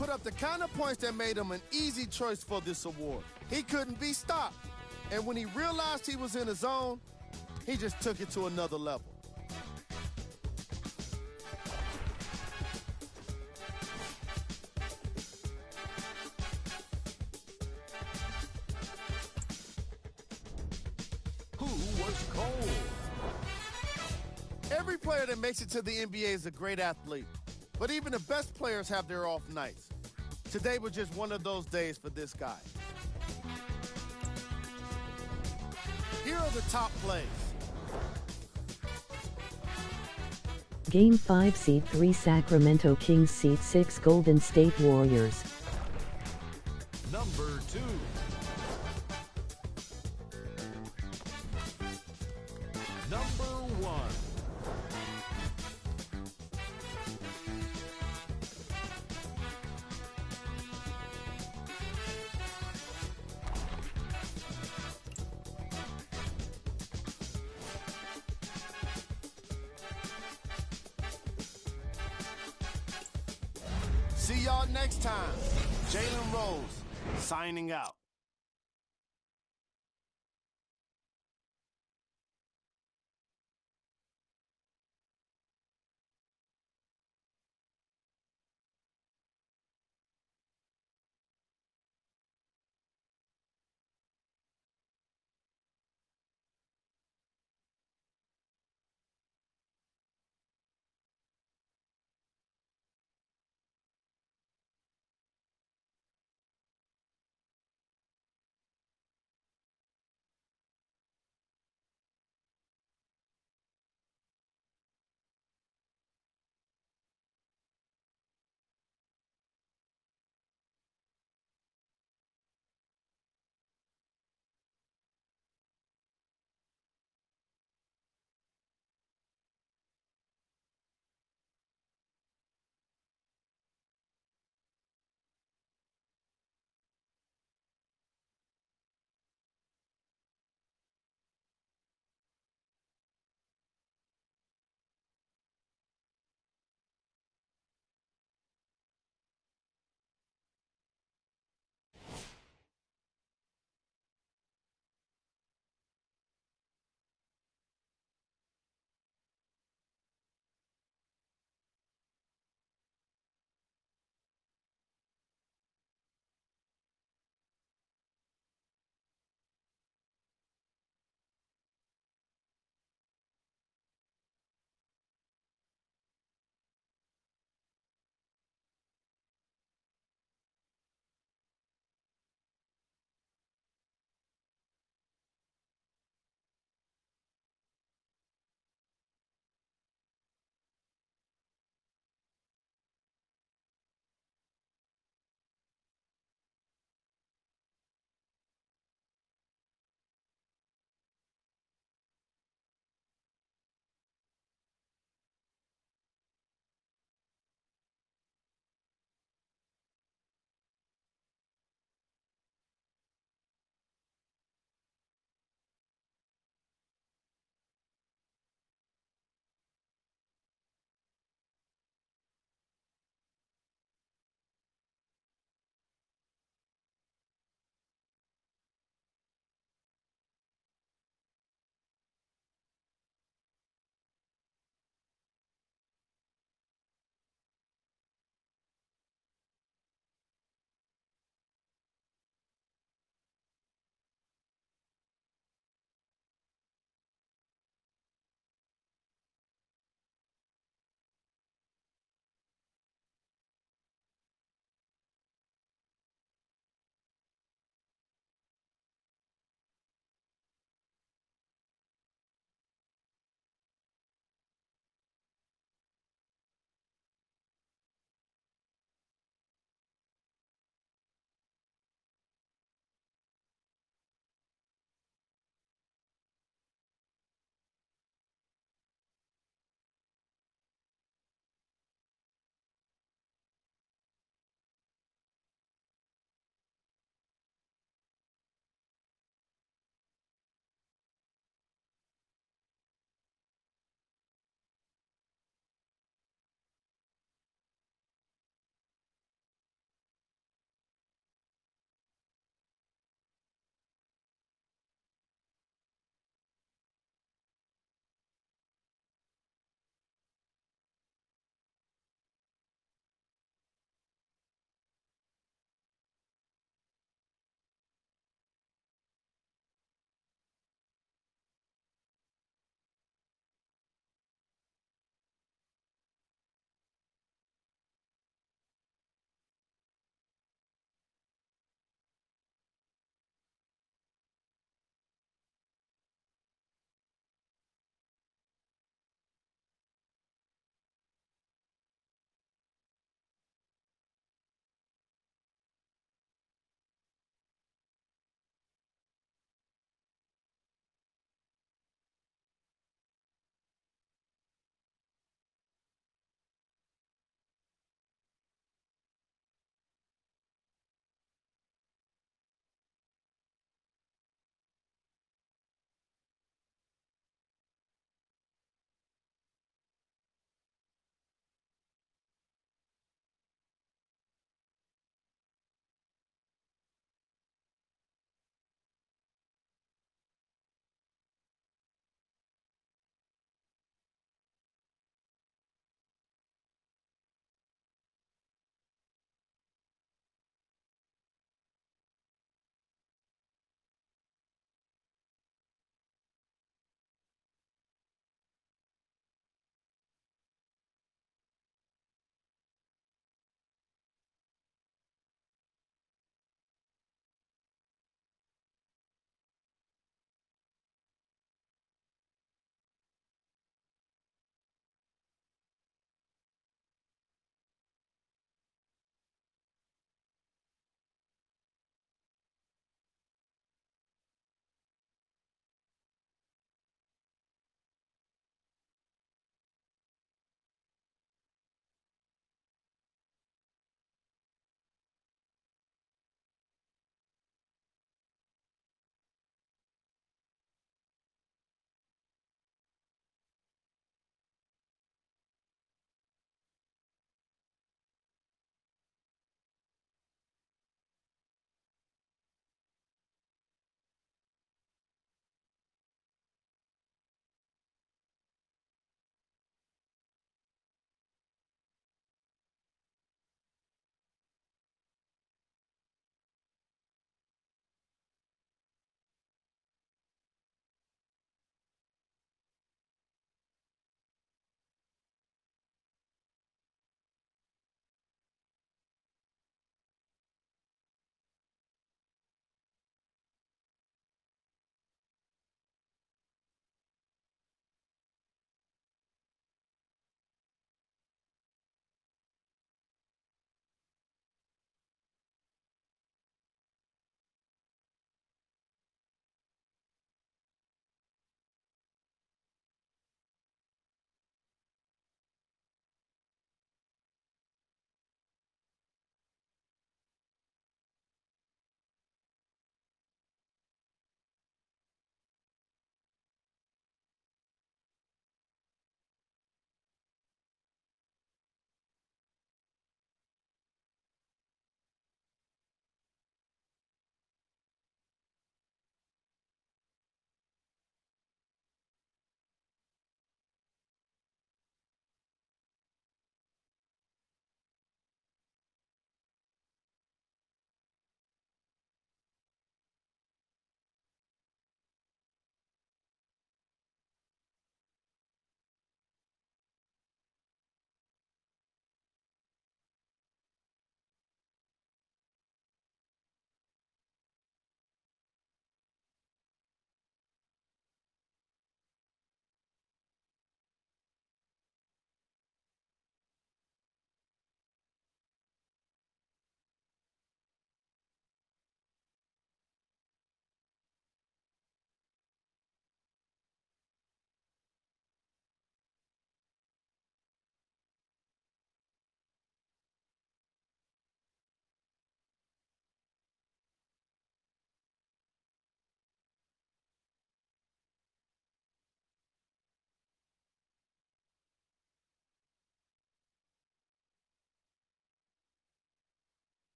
put up the kind of points that made him an easy choice for this award. He couldn't be stopped. And when he realized he was in his zone, He just took it to another level. Who was cold? Every player that makes it to the NBA is a great athlete, but even the best players have their off nights. Today was just one of those days for this guy. Here are the top plays. Game 5 Seed 3 Sacramento Kings Seed 6 Golden State Warriors. Number 2. Number 1. See y'all next time. Jalen Rose, signing out.